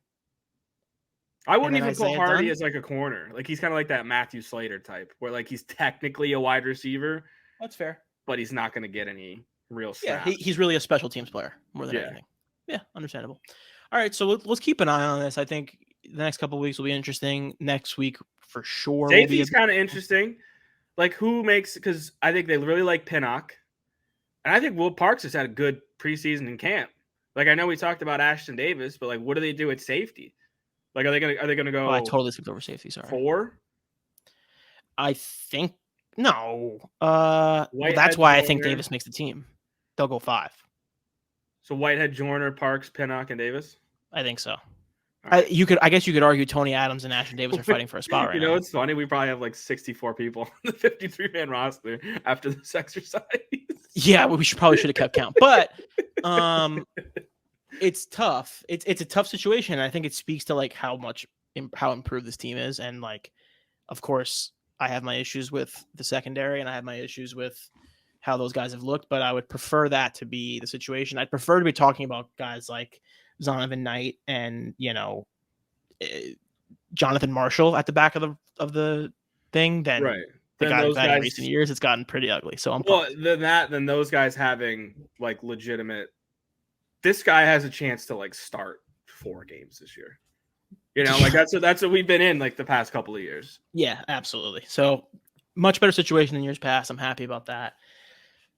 I wouldn't even put Hardy as like a corner. Like, he's kind of like that Matthew Slater type, where like he's technically a wide receiver. That's fair. But he's not going to get any real snaps. Yeah, he's really a special teams player more than anything. Yeah, understandable. All right, so let's keep an eye on this. I think the next couple of weeks will be interesting. Next week, for sure. Safety's kind of interesting. Like, who makes – because I think they really like Pinnock. And I think Will Parks has had a good preseason in camp. Like, I know we talked about Ashton Davis, but, like, what do they do at safety? Like, are they gonna go? Oh, I totally skipped over safety. Sorry. 4? I think no. Well, that's why I think Davis makes the team. They'll go 5. So Whitehead, Joyner, Parks, Pinnock, and Davis. I think so. Right. I guess you could argue Tony Adams and Ashton Davis are fighting for a spot right now. You know, it's funny. We probably have like 64 people on the 53-man roster after this exercise. Yeah, well, we probably should have kept count, but it's tough. It's a tough situation. And I think it speaks to like how improved this team is. And like, of course, I have my issues with the secondary and I have my issues with how those guys have looked, but I would prefer that to be the situation. I'd prefer to be talking about guys like Zonovan Knight and, Jonathan Marshall at the back of the thing than the guys in recent years. It's gotten pretty ugly. So then those guys having like legitimate. This guy has a chance to like start 4 games this year. Like that's what we've been in like the past couple of years. Yeah, absolutely. So much better situation than years past. I'm happy about that.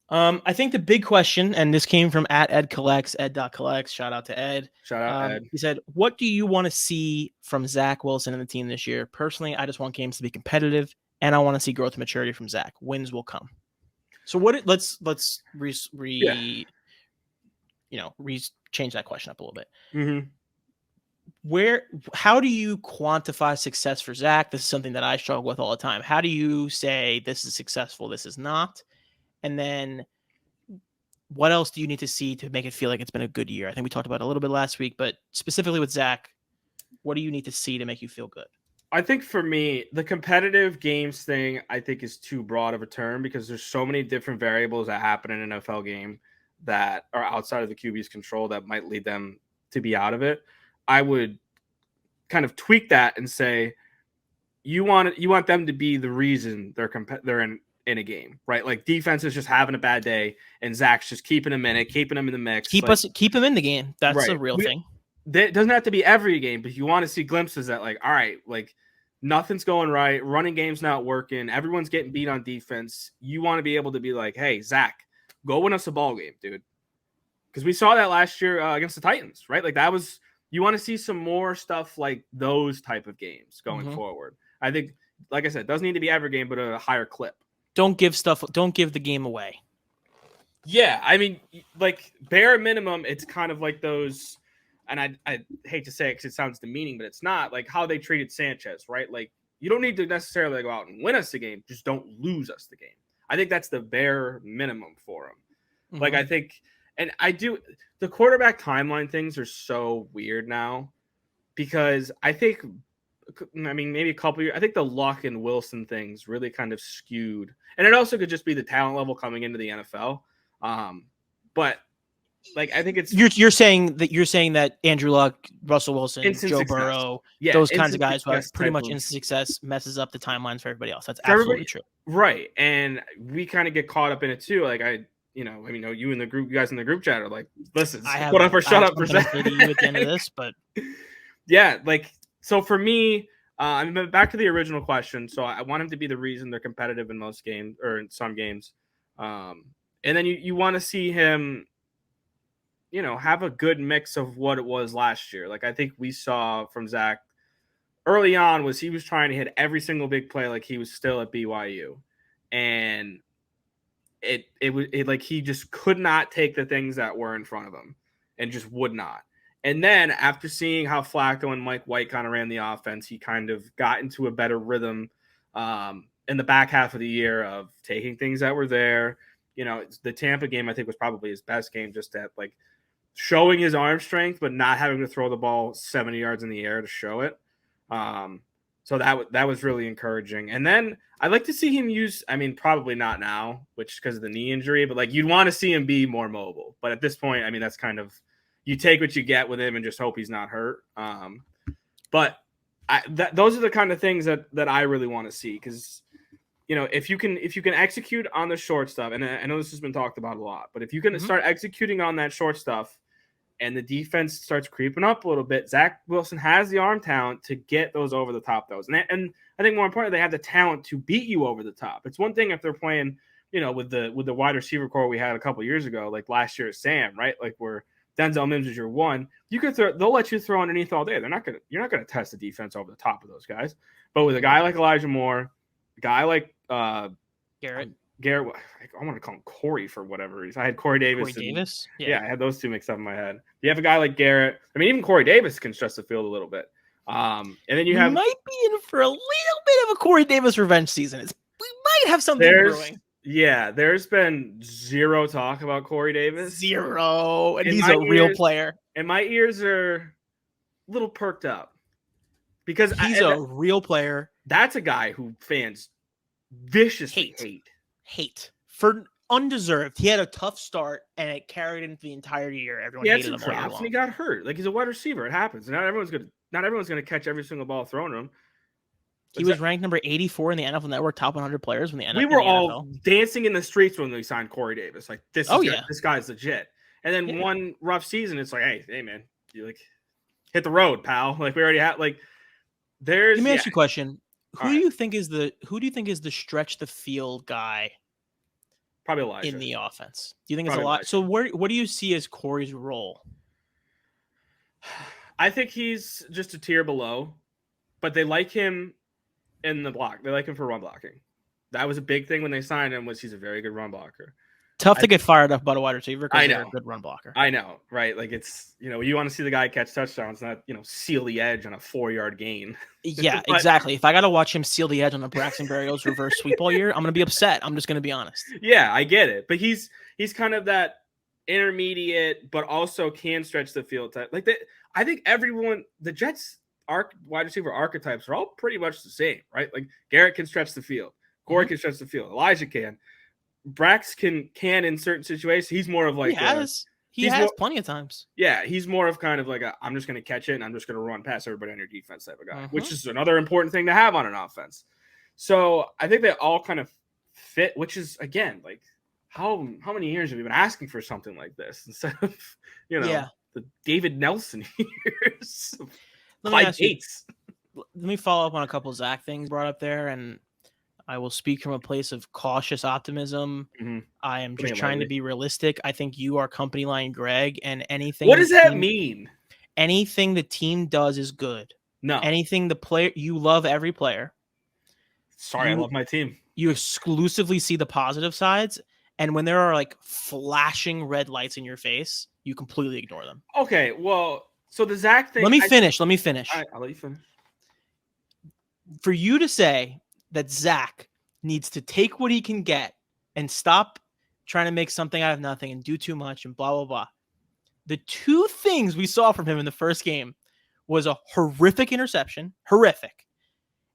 I think the big question, and this came from @EdCollects, ed.collects. Shout out to Ed. Shout out Ed. He said, what do you want to see from Zach Wilson and the team this year? Personally, I just want games to be competitive, and I want to see growth and maturity from Zach. Wins will come. So let's change that question up a little bit. Mm-hmm. How do you quantify success for Zach? This is something that I struggle with all the time. How do you say this is successful, this is not? And then what else do you need to see to make it feel like it's been a good year? I think we talked about it a little bit last week, but specifically with Zach, what do you need to see to make you feel good? I think for me, the competitive games thing, I think is too broad of a term because there's so many different variables that happen in an NFL game that are outside of the QB's control that might lead them to be out of it. I would kind of tweak that and say, you want them to be the reason they're in a game, right? Like defense is just having a bad day and Zach's just keeping them in it, keeping them in the mix. Keep them in the game. That's a real thing. It doesn't have to be every game, but you want to see glimpses that like, all right, like nothing's going right. Running game's not working. Everyone's getting beat on defense. You want to be able to be like, hey, Zach, go win us a ball game, dude. Because we saw that last year against the Titans, right? Like you want to see some more stuff like those type of games going forward. I think, like I said, it doesn't need to be every game, but a higher clip. Don't give the game away. Yeah, I mean, like bare minimum, it's kind of like those, and I hate to say it because it sounds demeaning, but it's not like how they treated Sanchez, right? Like you don't need to necessarily go out and win us the game, just don't lose us the game. I think that's the bare minimum for him. Like I think, and I do, the quarterback timeline things are so weird now because I think. I mean, maybe a couple years. I think the Luck and Wilson things really kind of skewed, and it also could just be the talent level coming into the NFL. But like, I think it's you're saying that Andrew Luck, Russell Wilson, Joe Burrow, those kinds of guys who have pretty much instant success messes up the timelines for everybody else. That's absolutely true, right? And we kind of get caught up in it too. Like you in the group, you guys in the group chat are like, listen, put up or shut up for a second. You at the end of this, but yeah, like. So for me, I'm back to the original question. So I want him to be the reason they're competitive in most games or in some games. And then you want to see him, have a good mix of what it was last year. Like I think we saw from Zach early on he was trying to hit every single big play like he was still at BYU. and it was like he just could not take the things that were in front of him, and just would not. And then after seeing how Flacco and Mike White kind of ran the offense, he kind of got into a better rhythm in the back half of the year of taking things that were there. The Tampa game I think was probably his best game, just at like showing his arm strength, but not having to throw the ball 70 yards in the air to show it. So that was really encouraging. And then I'd like to see him use, I mean, probably not now, which because of the knee injury, but like you'd want to see him be more mobile. But at this point, I mean, that's kind of, you take what you get with him and just hope he's not hurt. But those are the kind of things that I really want to see, because if you can execute on the short stuff, and I know this has been talked about a lot, but if you can start executing on that short stuff, and the defense starts creeping up a little bit, Zach Wilson has the arm talent to get those over the top. And I think more importantly, they have the talent to beat you over the top. It's one thing if they're playing, with the wide receiver core we had a couple years ago, like last year at Sam, right? Like where Denzel Mims is your one. You could they'll let you throw underneath all day. You're not gonna test the defense over the top of those guys. But with a guy like Elijah Moore, a guy like Garrett, I want to call him Corey for whatever reason. I had Corey Davis. Yeah, I had those two mixed up in my head. You have a guy like Garrett. I mean, even Corey Davis can stretch the field a little bit. And then you might be in for a little bit of a Corey Davis revenge season. We might have something brewing. Yeah, there's been zero talk about Corey Davis. Zero. And he's a real player. And my ears are a little perked up. Because he's a real player. That's a guy who fans viciously hate for undeserved. He had a tough start and it carried into the entire year. Everyone hated him all year long. And he got hurt. Like, he's a wide receiver. It happens. Not everyone's gonna catch every single ball thrown to him. He was ranked number 84 in the NFL Network top 100 players when the NFL. We were all dancing in the streets when we signed Corey Davis. Like, this guy's legit. And then one rough season, it's like, hey man, you like hit the road, pal. Like, we already had Let me ask you a question. Who do you think is the stretch the field guy? Probably Elijah in the offense. Do you think it's a lot? So what do you see as Corey's role? I think he's just a tier below, but they like him in the block. They like him for run blocking. That was a big thing when they signed him, was he's a very good run blocker. Tough to get fired up about a wide receiver because they're a good run blocker. I know, right? Like, it's, you want to see the guy catch touchdowns, not, seal the edge on a 4-yard gain. Yeah, exactly. If I got to watch him seal the edge on the Braxton Berrios reverse sweep all year, I'm going to be upset. I'm just going to be honest. Yeah, I get it. But he's kind of that intermediate, but also can stretch the field type. Like, I think the Jets' wide receiver archetypes are all pretty much the same, right? Like, Garrett can stretch the field. Corey can stretch the field. Elijah can. Brax can in certain situations. He's more of like he has plenty of times. Yeah, he's more of kind of like I'm just going to catch it and I'm just going to run past everybody on your defense type of guy, which is another important thing to have on an offense. So I think they all kind of fit, which is, again, like how many years have we been asking for something like this instead of the David Nelson years? Let me follow up on a couple of Zach things brought up there, and I will speak from a place of cautious optimism. Mm-hmm. I am just trying to be realistic. I think you are company line Greg, and anything. What does that mean? Anything the team does is good. No. Anything the player, you love every player. Sorry, I love my team. You exclusively see the positive sides, and when there are like flashing red lights in your face, you completely ignore them. Okay, well, so the Zach thing. Let me finish. All right, I'll let you finish. For you to say that Zach needs to take what he can get and stop trying to make something out of nothing and do too much and blah, blah, blah. The two things we saw from him in the first game was a horrific interception,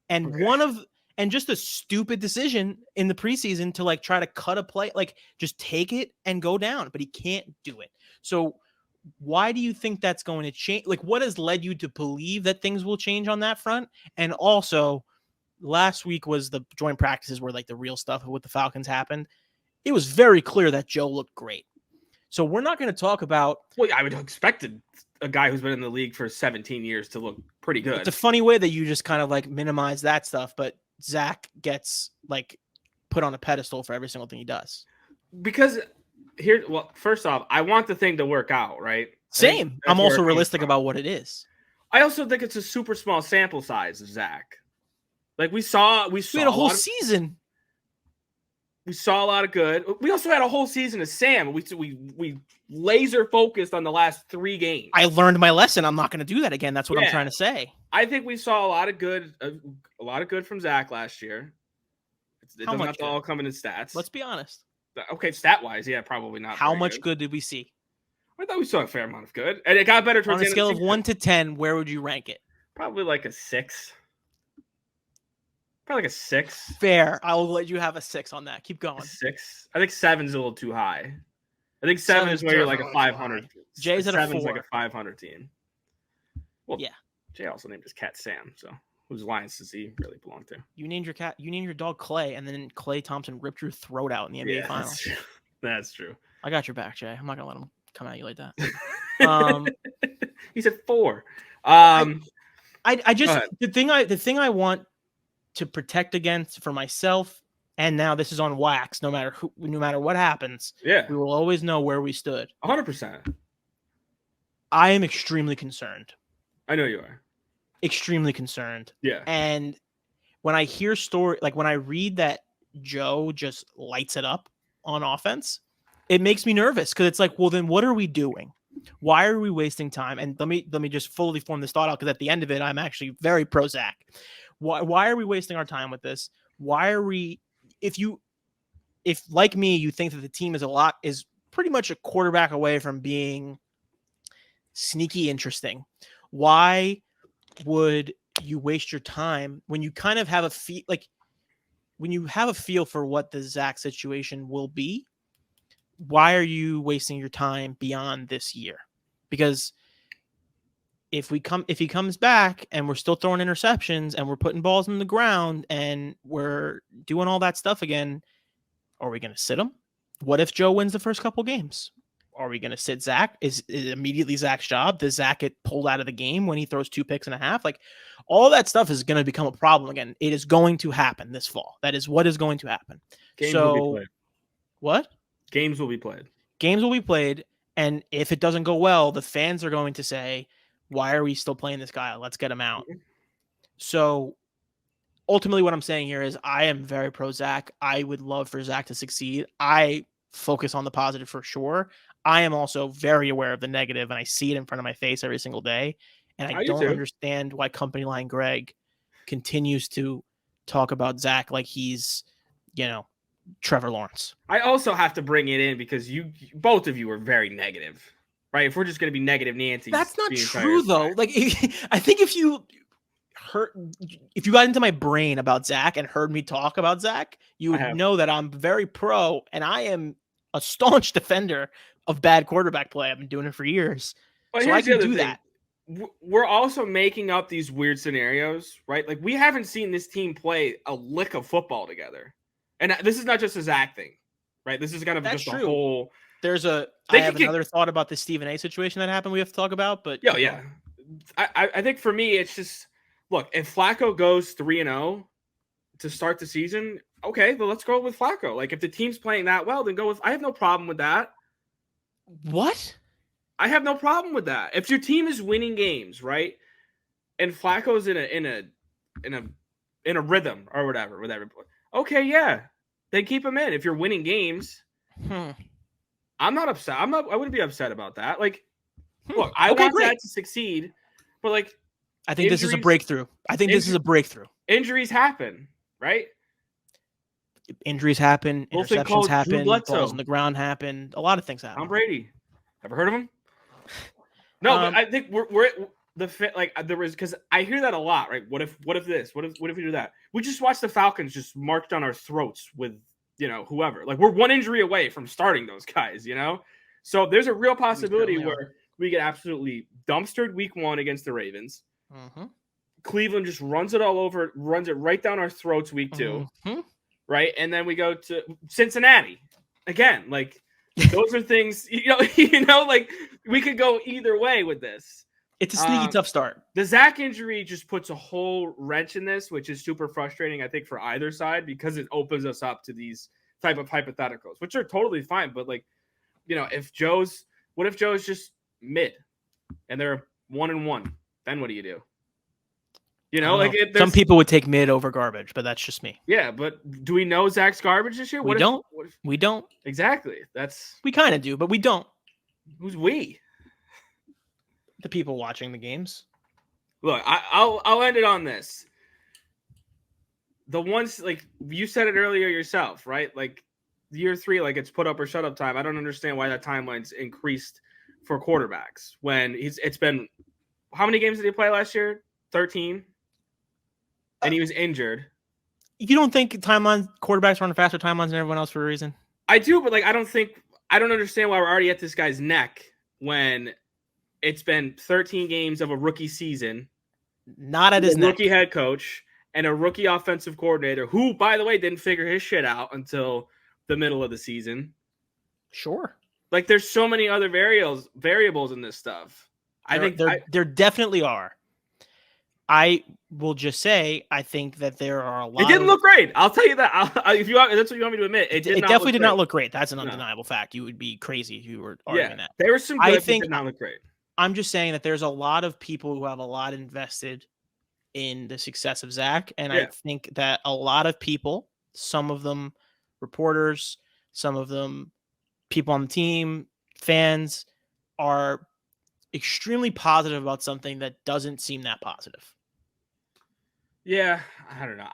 and just a stupid decision in the preseason to like try to cut a play, like just take it and go down, but he can't do it. So why do you think that's going to change? Like, what has led you to believe that things will change on that front? And also, last week was the joint practices where like the real stuff with the Falcons happened. It was very clear that Joe looked great. So we're not going to talk about. Well, I would have expected a guy who's been in the league for 17 years to look pretty good. It's a funny way that you just kind of like minimize that stuff, but Zach gets like put on a pedestal for every single thing he does. Because first off, I want the thing to work out, right? Same. I'm also realistic about what it is. I also think it's a super small sample size of Zach. Like we had a whole season. We saw a lot of good. We also had a whole season of Sam. We laser focused on the last 3 games. I learned my lesson. I'm not going to do that again. That's what I'm trying to say. I think we saw a lot of good from Zach last year. It doesn't have to all come in his stats. Let's be honest. Okay, stat-wise, yeah, probably not. How much good did we see? I thought we saw a fair amount of good, and it got better towards on a scale of 1 to 10. Where would you rank it? Probably like a 6. Probably like a 6. Fair. I will let you have a 6 on that. Keep going. 6. I think 7 is a little too high. I think 7 is where you're like a 500. Jay's at a 4. 7's like a 500 team. Well, yeah. Jay also named his cat Sam, so whose lines does he really belong to? You named your cat. You named your dog Clay, and then Clay Thompson ripped your throat out in the NBA Finals. That's true. I got your back, Jay. I'm not gonna let him come at you like that. He said 4. I just the thing I want to protect against for myself, and now this is on wax. No matter what happens, we will always know where we stood. 100%. I am extremely concerned. I know you are. Extremely concerned. Yeah. And when I hear when I read that Joe just lights it up on offense, it makes me nervous because it's like, well, then what are we doing? Why are we wasting time? And let me just fully form this thought out, because at the end of it, I'm actually very pro Zach. Why are we wasting our time with this? Why are we? If like me, you think that the team is pretty much a quarterback away from being sneaky interesting, why would you waste your time when you kind of have a feel for what the Zach situation will be? Why are you wasting your time beyond this year? Because if he comes back and we're still throwing interceptions and we're putting balls in the ground and we're doing all that stuff again, are we going to sit him? What if Joe wins the first couple games? Are we going to sit Zach? Is it immediately Zach's job? Does Zach get pulled out of the game when he throws 2 picks and a half? Like, all that stuff is going to become a problem again. It is going to happen this fall. That is what is going to happen. Games will be played. What? Games will be played. Games will be played. And if it doesn't go well, the fans are going to say, why are we still playing this guy? Let's get him out. So ultimately what I'm saying here is I am very pro Zach. I would love for Zach to succeed. I focus on the positive for sure. I am also very aware of the negative, and I see it in front of my face every single day. And I don't understand why Company Line Greg continues to talk about Zach like he's, Trevor Lawrence. I also have to bring it in because both of you are very negative, right? If we're just going to be negative Nancy. That's not true, though. Like, I think if you got into my brain about Zach and heard me talk about Zach, you would know that I'm very pro, and I am a staunch defender of bad quarterback play. I've been doing it for years. Well, so I can do that. We're also making up these weird scenarios, right? Like, we haven't seen this team play a lick of football together. And this is not just a Zach thing, right? This is kind of just a whole. I have another thought about the Stephen A situation that happened we have to talk about, but yeah. I think for me, it's just, look, if Flacco goes 3-0 to start the season, okay, well, let's go with Flacco. Like, if the team's playing that well, then go with. I have no problem with that. What? I have no problem with that. If your team is winning games, right, and Flacco's in a rhythm or whatever, okay, yeah, then keep him in. If you're winning games, I'm not upset. I wouldn't be upset about that. Like, look, I want that to succeed, but like, I think this is a breakthrough. Injuries happen, right? Injuries happen. Interceptions happen. Balls on the ground happen. A lot of things happen. Tom Brady. Ever heard of him? No, but I think we're the fit. Like, there was, because I hear that a lot, right? What if this? What if we do that? We just watched the Falcons just march down our throats with whoever. Like, we're one injury away from starting those guys. So there's a real possibility where we get absolutely dumpstered week 1 against the Ravens. Mm-hmm. Cleveland just runs it all over, runs it right down our throats week 2, right? And then we go to Cincinnati again. Like, those are things, like, we could go either way with this. It's a sneaky tough start. The Zach injury just puts a whole wrench in this, which is super frustrating, I think, for either side, because it opens us up to these type of hypotheticals, which are totally fine. But, like, what if Joe's just mid and they're 1-1? Then what do you do? Some people would take mid over garbage, but that's just me. Yeah, but do we know Zach's garbage this year? We don't. We don't. Exactly. We kind of do, but we don't. Who's we? The people watching the games. Look, I'll end it on this. The ones, like you said it earlier yourself, right? Like year 3, like it's put up or shut up time. I don't understand why that timeline's increased for quarterbacks when it's been, how many games did he play last year? 13. And he was injured. You don't think quarterbacks run faster timelines than everyone else for a reason? I do, but like I don't understand why we're already at this guy's neck when it's been 13 games of a rookie season. Not at his neck. Rookie head coach and a rookie offensive coordinator who, by the way, didn't figure his shit out until the middle of the season. Sure. Like there's so many other variables in this stuff. There definitely are. I will just say, I think that there are a lot. It didn't look great. I'll tell you that. That's what you want me to admit. It definitely did not look great. That's an undeniable fact. You would be crazy if you were arguing that. There were some good, but did not look great. I'm just saying that there's a lot of people who have a lot invested in the success of Zach, and I think that a lot of people, some of them reporters, some of them people on the team, fans, are extremely positive about something that doesn't seem that positive. Yeah, I don't know.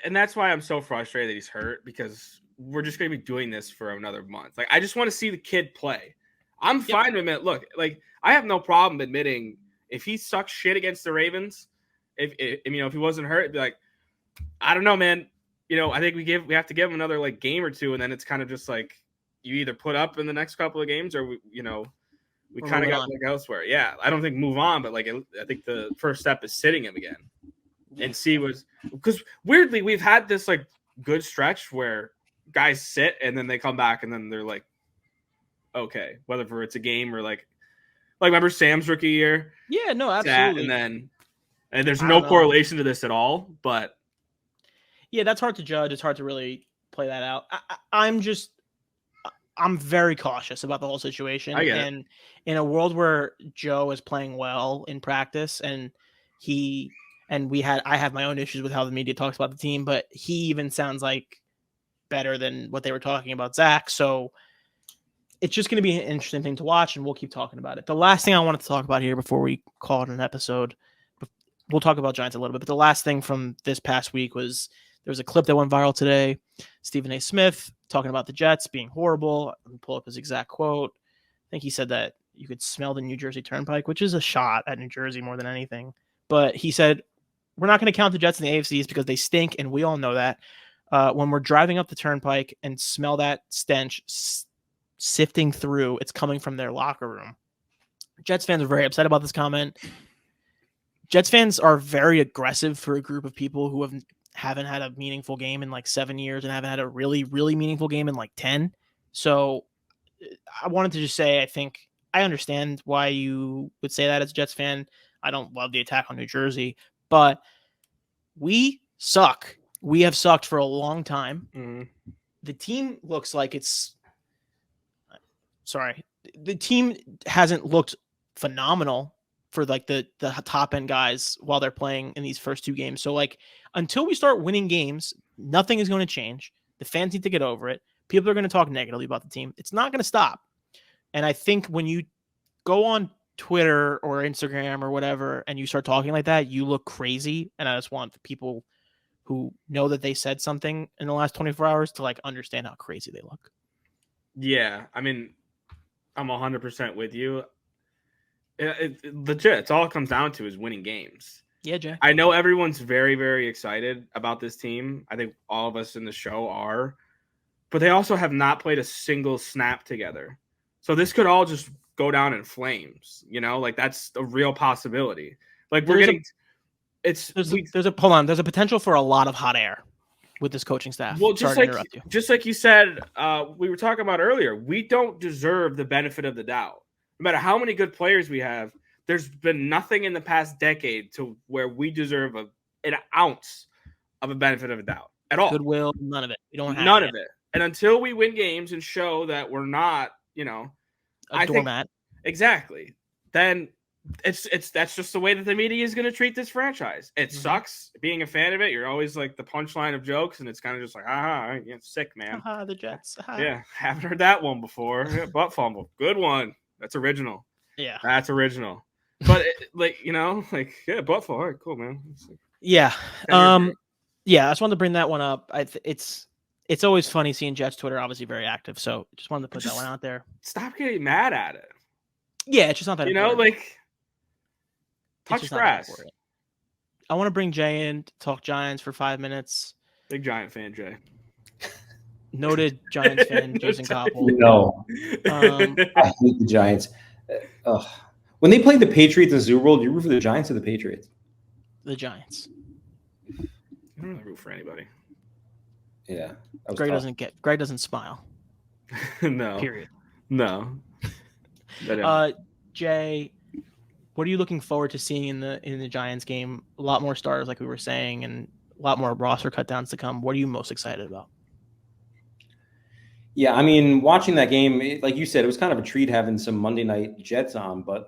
And that's why I'm so frustrated that he's hurt, because we're just going to be doing this for another month. Like, I just want to see the kid play. I'm fine with it. Look, like, I have no problem admitting if he sucks shit against the Ravens, if he wasn't hurt, it'd be like, I don't know, man. I think we have to give him another like game or two, and then it's kind of just like you either put up in the next couple of games or we kind of got to look elsewhere. Yeah, I don't think move on, but like I think the first step is sitting him again and see because weirdly we've had this like good stretch where guys sit and then they come back and then they're like, okay, whether it's a game or like remember Sam's rookie year? Yeah, no, absolutely. And there's no correlation to this at all, but yeah, that's hard to judge. It's hard to really play that out. I'm very cautious about the whole situation. And in a world where Joe is playing well in practice and I have my own issues with how the media talks about the team, but he even sounds like better than what they were talking about Zach. So it's just going to be an interesting thing to watch, and we'll keep talking about it. The last thing I wanted to talk about here before we call it an episode, we'll talk about Giants a little bit, but the last thing from this past week was there was a clip that went viral today. Stephen A. Smith talking about the Jets being horrible. Let me pull up his exact quote. I think he said that you could smell the New Jersey Turnpike, which is a shot at New Jersey more than anything. But he said, we're not going to count the Jets in the AFCs because they stink, and we all know that. When we're driving up the Turnpike and smell that stench sifting through, it's coming from their locker room. Jets fans are very upset about this comment. Jets fans are very aggressive for a group of people who haven't had a meaningful game in like 7 years and haven't had a really, really meaningful game in like 10. So I wanted to just say, I think I understand why you would say that as a Jets fan. I don't love the attack on New Jersey, but we suck. We have sucked for a long time. Mm-hmm. The team looks like the team hasn't looked phenomenal for like the top end guys while they're playing in these first 2 games. So like until we start winning games, nothing is going to change. The fans need to get over it. People are going to talk negatively about the team. It's not going to stop. And I think when you go on Twitter or Instagram or whatever, and you start talking like that, you look crazy. And I just want the people who know that they said something in the last 24 hours to like understand how crazy they look. Yeah. I mean, I'm 100% with you. Legit, it's all it comes down to is winning games. Yeah, Jay. I know everyone's very, very excited about this team. I think all of us in the show are, but they also have not played a single snap together. So this could all just go down in flames, like that's a real possibility. Like there's a potential for a lot of hot air with this coaching staff. Well, just like you said, we were talking about earlier, we don't deserve the benefit of the doubt. No matter how many good players we have, there's been nothing in the past decade to where we deserve an ounce of a benefit of a doubt at all. Goodwill, none of it. We don't have none of it. And until we win games and show that we're not, a doormat. Exactly. Then That's just the way that the media is going to treat this franchise. It sucks being a fan of it. You're always like the punchline of jokes, and it's kind of just like, it's sick, man. The Jets. Yeah, haven't heard that one before. Yeah, butt fumble, good one. That's original. Yeah, that's original. But butt fumble. All right, cool, man. Yeah, yeah. I just wanted to bring that one up. It's always funny seeing Jets Twitter, obviously very active. So just wanted to put that one out there. Stop getting mad at it. Yeah, it's just not that important. Touch grass. I want to bring Jay in to talk Giants for 5 minutes. Big Giant fan, Jay. Noted Giants fan, Jason Koppel. No, I hate the Giants. When they played the Patriots in Super Bowl, do you root for the Giants or the Patriots? The Giants. I don't really root for anybody. Yeah, Greg doesn't smile. No. Period. No. Jay, what are you looking forward to seeing in the Giants game? A lot more stars, like we were saying, and a lot more roster cutdowns to come. What are you most excited about? Yeah, I mean, watching that game, like you said, it was kind of a treat having some Monday night Jets on, but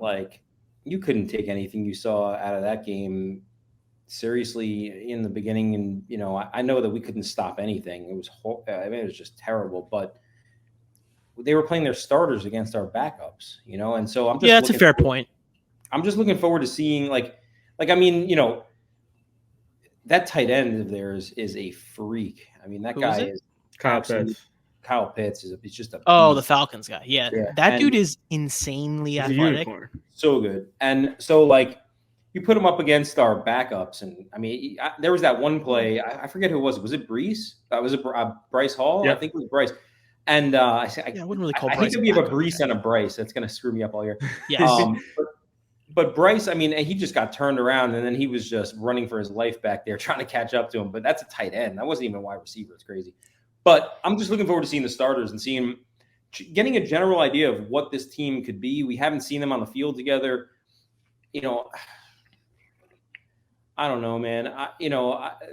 you couldn't take anything you saw out of that game seriously in the beginning. And I know that we couldn't stop anything. It was it was just terrible, but they were playing their starters against our backups, and so I'm just that's a fair point. I'm just looking forward to seeing that tight end of theirs is a freak. I mean, that guy is Kyle Pitts. Kyle Pitts is just a the Falcons guy. Yeah. That dude is insanely athletic. So good. And so you put him up against our backups, and I mean, there was that one play. I forget who it was. Was it Brees? That was Bryce Hall. Yep. I think it was Bryce. And I wouldn't really call. I think if we have a Brees and a Bryce, that's going to screw me up all year. Yeah. But Bryce, I mean, he just got turned around, and then he was just running for his life back there, trying to catch up to him. But that's a tight end. That wasn't even a wide receiver. It's crazy. But I'm just looking forward to seeing the starters and getting a general idea of what this team could be. We haven't seen them on the field together. I don't know, man.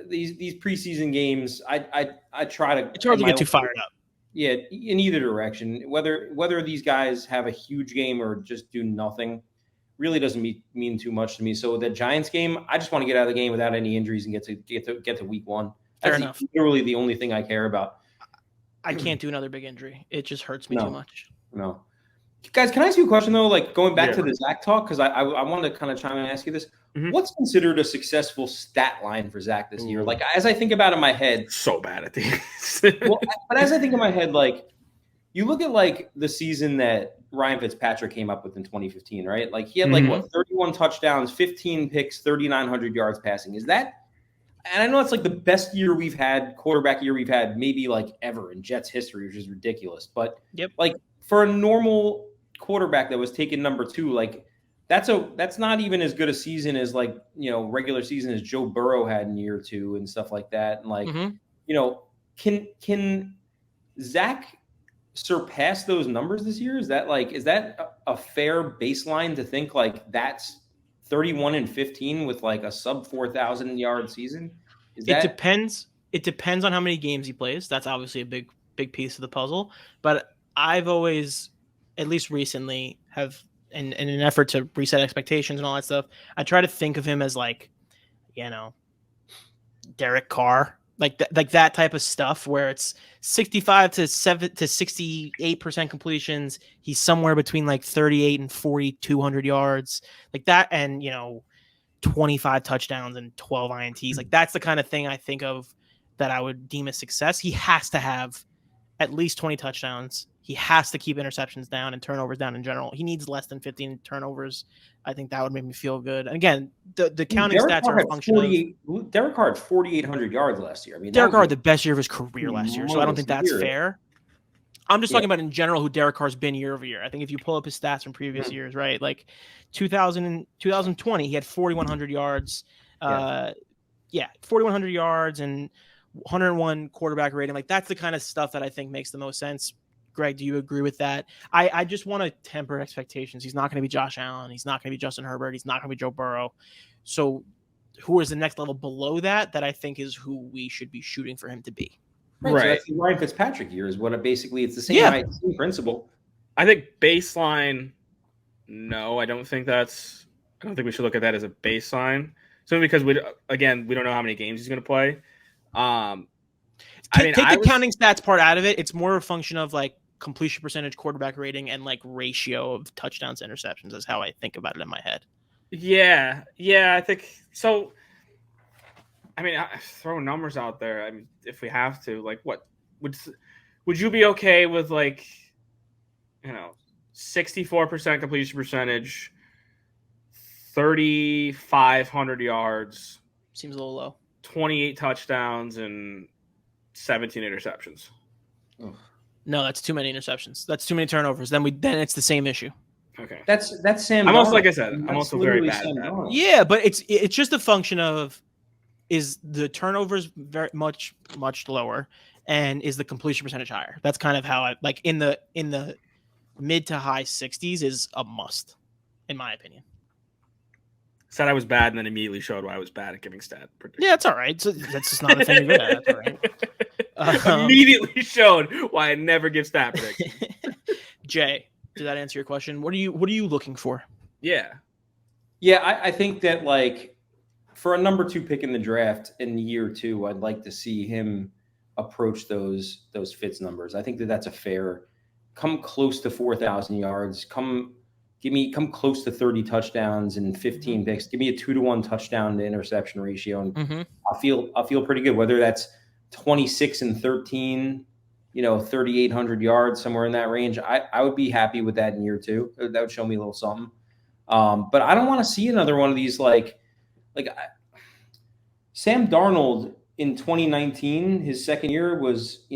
These preseason games, I try to. It's hard to get too fired up. Yeah, in either direction. Whether these guys have a huge game or just do nothing really doesn't mean too much to me. So the Giants game, I just want to get out of the game without any injuries and get to week one. That's literally the only thing I care about. I can't do another big injury. It just hurts me too much. No. Guys, can I ask you a question, though? Going back to the Zach talk, because I wanted to kind of chime in and ask you this. Mm-hmm. What's considered a successful stat line for Zach this year? As I think about it in my head. So bad at these. But as I think in my head, you look at, the season that Ryan Fitzpatrick came up with in 2015, right? He had, 31 touchdowns, 15 picks, 3,900 yards passing. Is that – and I know it's, the best year we've had, quarterback year we've had, maybe, ever in Jets history, which is ridiculous. But, for a normal quarterback that was taken number 2, that's not even as good a season as regular season as Joe Burrow had in year 2 and stuff like that. And can Zach surpass those numbers this year? Is that a fair baseline to think that's 31 and 15 with a sub 4,000 yard season? It depends. It depends on how many games he plays. That's obviously a big piece of the puzzle. But I've always, at least recently, have in an effort to reset expectations and all that stuff, I try to think of him as Derek Carr, like that type of stuff where it's 65 to 68% completions. He's somewhere between 38 and 4,200 yards, like that, and 25 touchdowns and 12 INTs. That's the kind of thing I think of that I would deem a success. He has to have at least 20 touchdowns. He has to keep interceptions down and turnovers down in general. He needs less than 15 turnovers. I think that would make me feel good. And again, the counting stats are a function of... Derek Carr had 4,800 yards last year. I mean, Derek Carr had the best year of his career last year, so I don't think that's fair. I'm just talking about in general who Derek Carr's been year over year. I think if you pull up his stats from previous years, right? 2020, he had 4,100 yards. 4,100 yards and 101 quarterback rating. That's the kind of stuff that I think makes the most sense. Greg, do you agree with that? I just want to temper expectations. He's not going to be Josh Allen. He's not going to be Justin Herbert. He's not going to be Joe Burrow. So who is the next level below that I think is who we should be shooting for him to be? Right. So that's the Ryan Fitzpatrick year is what it's the same principle. I think baseline, no, I don't think that's I don't think we should look at that as a baseline. So because we don't know how many games he's going to play. Take the counting stats part out of it. It's more a function of like completion percentage, quarterback rating, and like ratio of touchdowns to interceptions is how I think about it in my head. Yeah, I think so. I mean, throw numbers out there. I mean, if we have to, like, what would you be okay with, like, 64% completion percentage, 3,500 yards. Seems a little low. 28 touchdowns and 17 interceptions. Oh. No, that's too many interceptions. That's too many turnovers. Then it's the same issue. Okay. That's Sam. I'm also, like I said, I'm also very bad at that. Yeah, but it's just a function of is the turnovers very much lower, and is the completion percentage higher? That's kind of how I like in the mid to high 60s is a must, in my opinion. Said I was bad and then immediately showed why I was bad at giving stat predictions. Yeah, it's all right. So that's just not a thing you're good at. That's all right. Immediately showed why I never give stat predictions. Jay, did that answer your question? What are you looking for? Yeah. Yeah, I think that, like, for a number 2 pick in the draft in year 2, I'd like to see him approach those Fitz numbers. I think that's a fair. Come close to 4,000 yards. Come close to 30 touchdowns and 15 picks. Give me a 2-to-1 touchdown to interception ratio, and I'll feel pretty good. Whether that's 26 and 13, 3,800 yards, somewhere in that range, I would be happy with that in year 2. That would show me a little something. But I don't want to see another one of these Sam Darnold in 2019, his second year was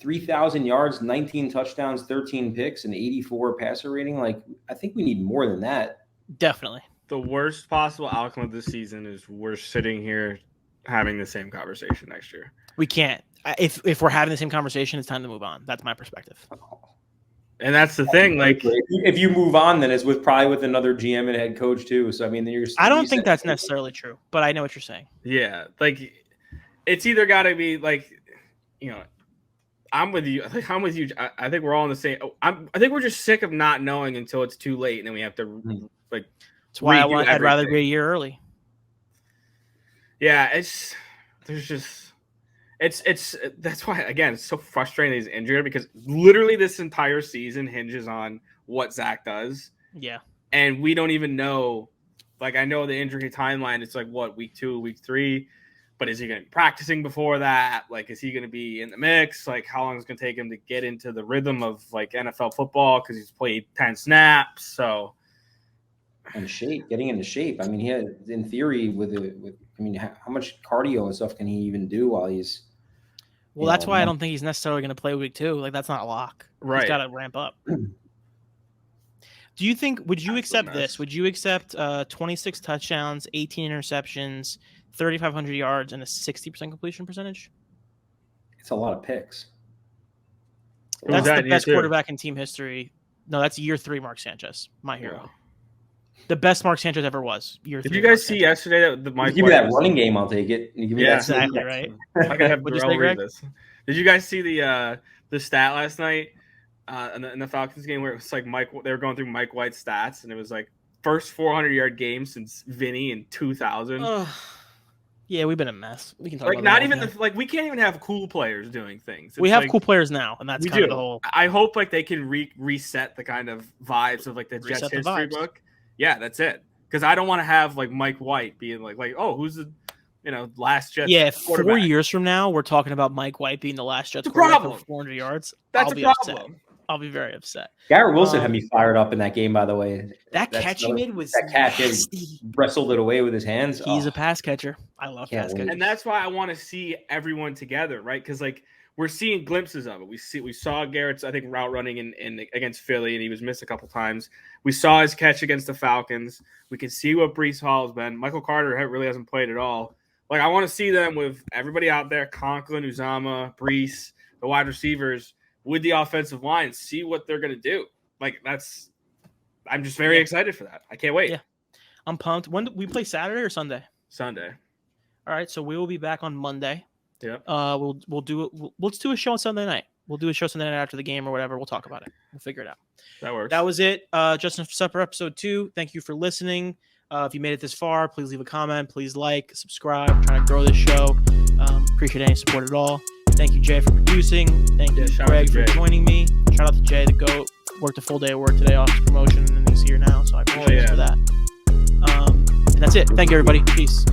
3,000 yards, 19 touchdowns, 13 picks, and 84 passer rating. Like, I think we need more than that. Definitely. The worst possible outcome of this season is we're sitting here having the same conversation next year. We can't. If we're having the same conversation, it's time to move on. That's my perspective. And that's the thing. Like, if you move on, then it's probably with another GM and head coach too. So I mean, I don't think that's necessarily true, but I know what you're saying. Yeah, like it's either got to be like, I'm with you. I'm with you. I think we're all in the same. I think we're just sick of not knowing until it's too late, and then we have to like. That's why I'd rather be a year early. Yeah, that's why, again, it's so frustrating he's injured, because literally this entire season hinges on what Zach does. Yeah. And we don't even know. Like, I know the injury timeline, it's like, what, week 2, week 3? But is he going to be practicing before that? Like, is he going to be in the mix? Like, how long is it going to take him to get into the rhythm of, like, NFL football? Because he's played 10 snaps. So. And getting into shape. I mean, he had, in theory, how much cardio and stuff can he even do while he's. Well, that's why I don't think he's necessarily going to play week 2. Like, that's not a lock. Right. He's got to ramp up. Do you think, would you accept this? Would you accept 26 touchdowns, 18 interceptions, 3,500 yards, and a 60% completion percentage? It's a lot of picks. That's the best quarterback in team history. No, that's year 3 Mark Sanchez, my hero. Wow. The best Mark Sanchez ever was. Did you guys see yesterday that the Mike? Give me that running game, I'll take it. Give me that exactly right. I can have Durant read this. Did you guys see the stat last night in the Falcons game where it was like they were going through Mike White's stats, and it was like first 400-yard game since Vinny in 2000. Yeah, we've been a mess. We can talk like about not even we can't even have cool players doing things. We have cool players now, and that's kind of the whole. I hope like they can reset the kind of vibes of like the Jets history book. Yeah, that's it. Because I don't want to have like Mike White being like, oh, who's the last Jets? Yeah, 4 years from now, we're talking about Mike White being the last Jets quarterback for 400 yards. That's a problem. Upset. I'll be very upset. Garrett Wilson had me fired up in that game, by the way. That catch he made was he wrestled it away with his hands. He's a pass catcher. I love pass catchers. And that's why I want to see everyone together, right? Because like we're seeing glimpses of it. We saw Garrett's, I think, route running in against Philly, and he was missed a couple times. We saw his catch against the Falcons. We can see what Breece Hall has been. Michael Carter really hasn't played at all. Like, I want to see them with everybody out there, Conklin, Uzama, Breece, the wide receivers, with the offensive line, see what they're going to do. Like, I'm just very excited for that. I can't wait. Yeah, I'm pumped. When we play Saturday or Sunday? Sunday. All right, so we will be back on Monday. Yeah. Let's do a show on Sunday night. We'll do a show Sunday night after the game or whatever. We'll talk about it. We'll figure it out. That works. That was it. Justin Supper episode 2. Thank you for listening. If you made it this far, please leave a comment. Please like, subscribe. I'm trying to grow this show. Appreciate any support at all. Thank you, Jay, for producing. Thank you, Greg, for joining me. Shout out to Jay, the GOAT. Worked a full day of work today off his promotion, and he's here now, so I appreciate him for that. And that's it. Thank you, everybody. Peace.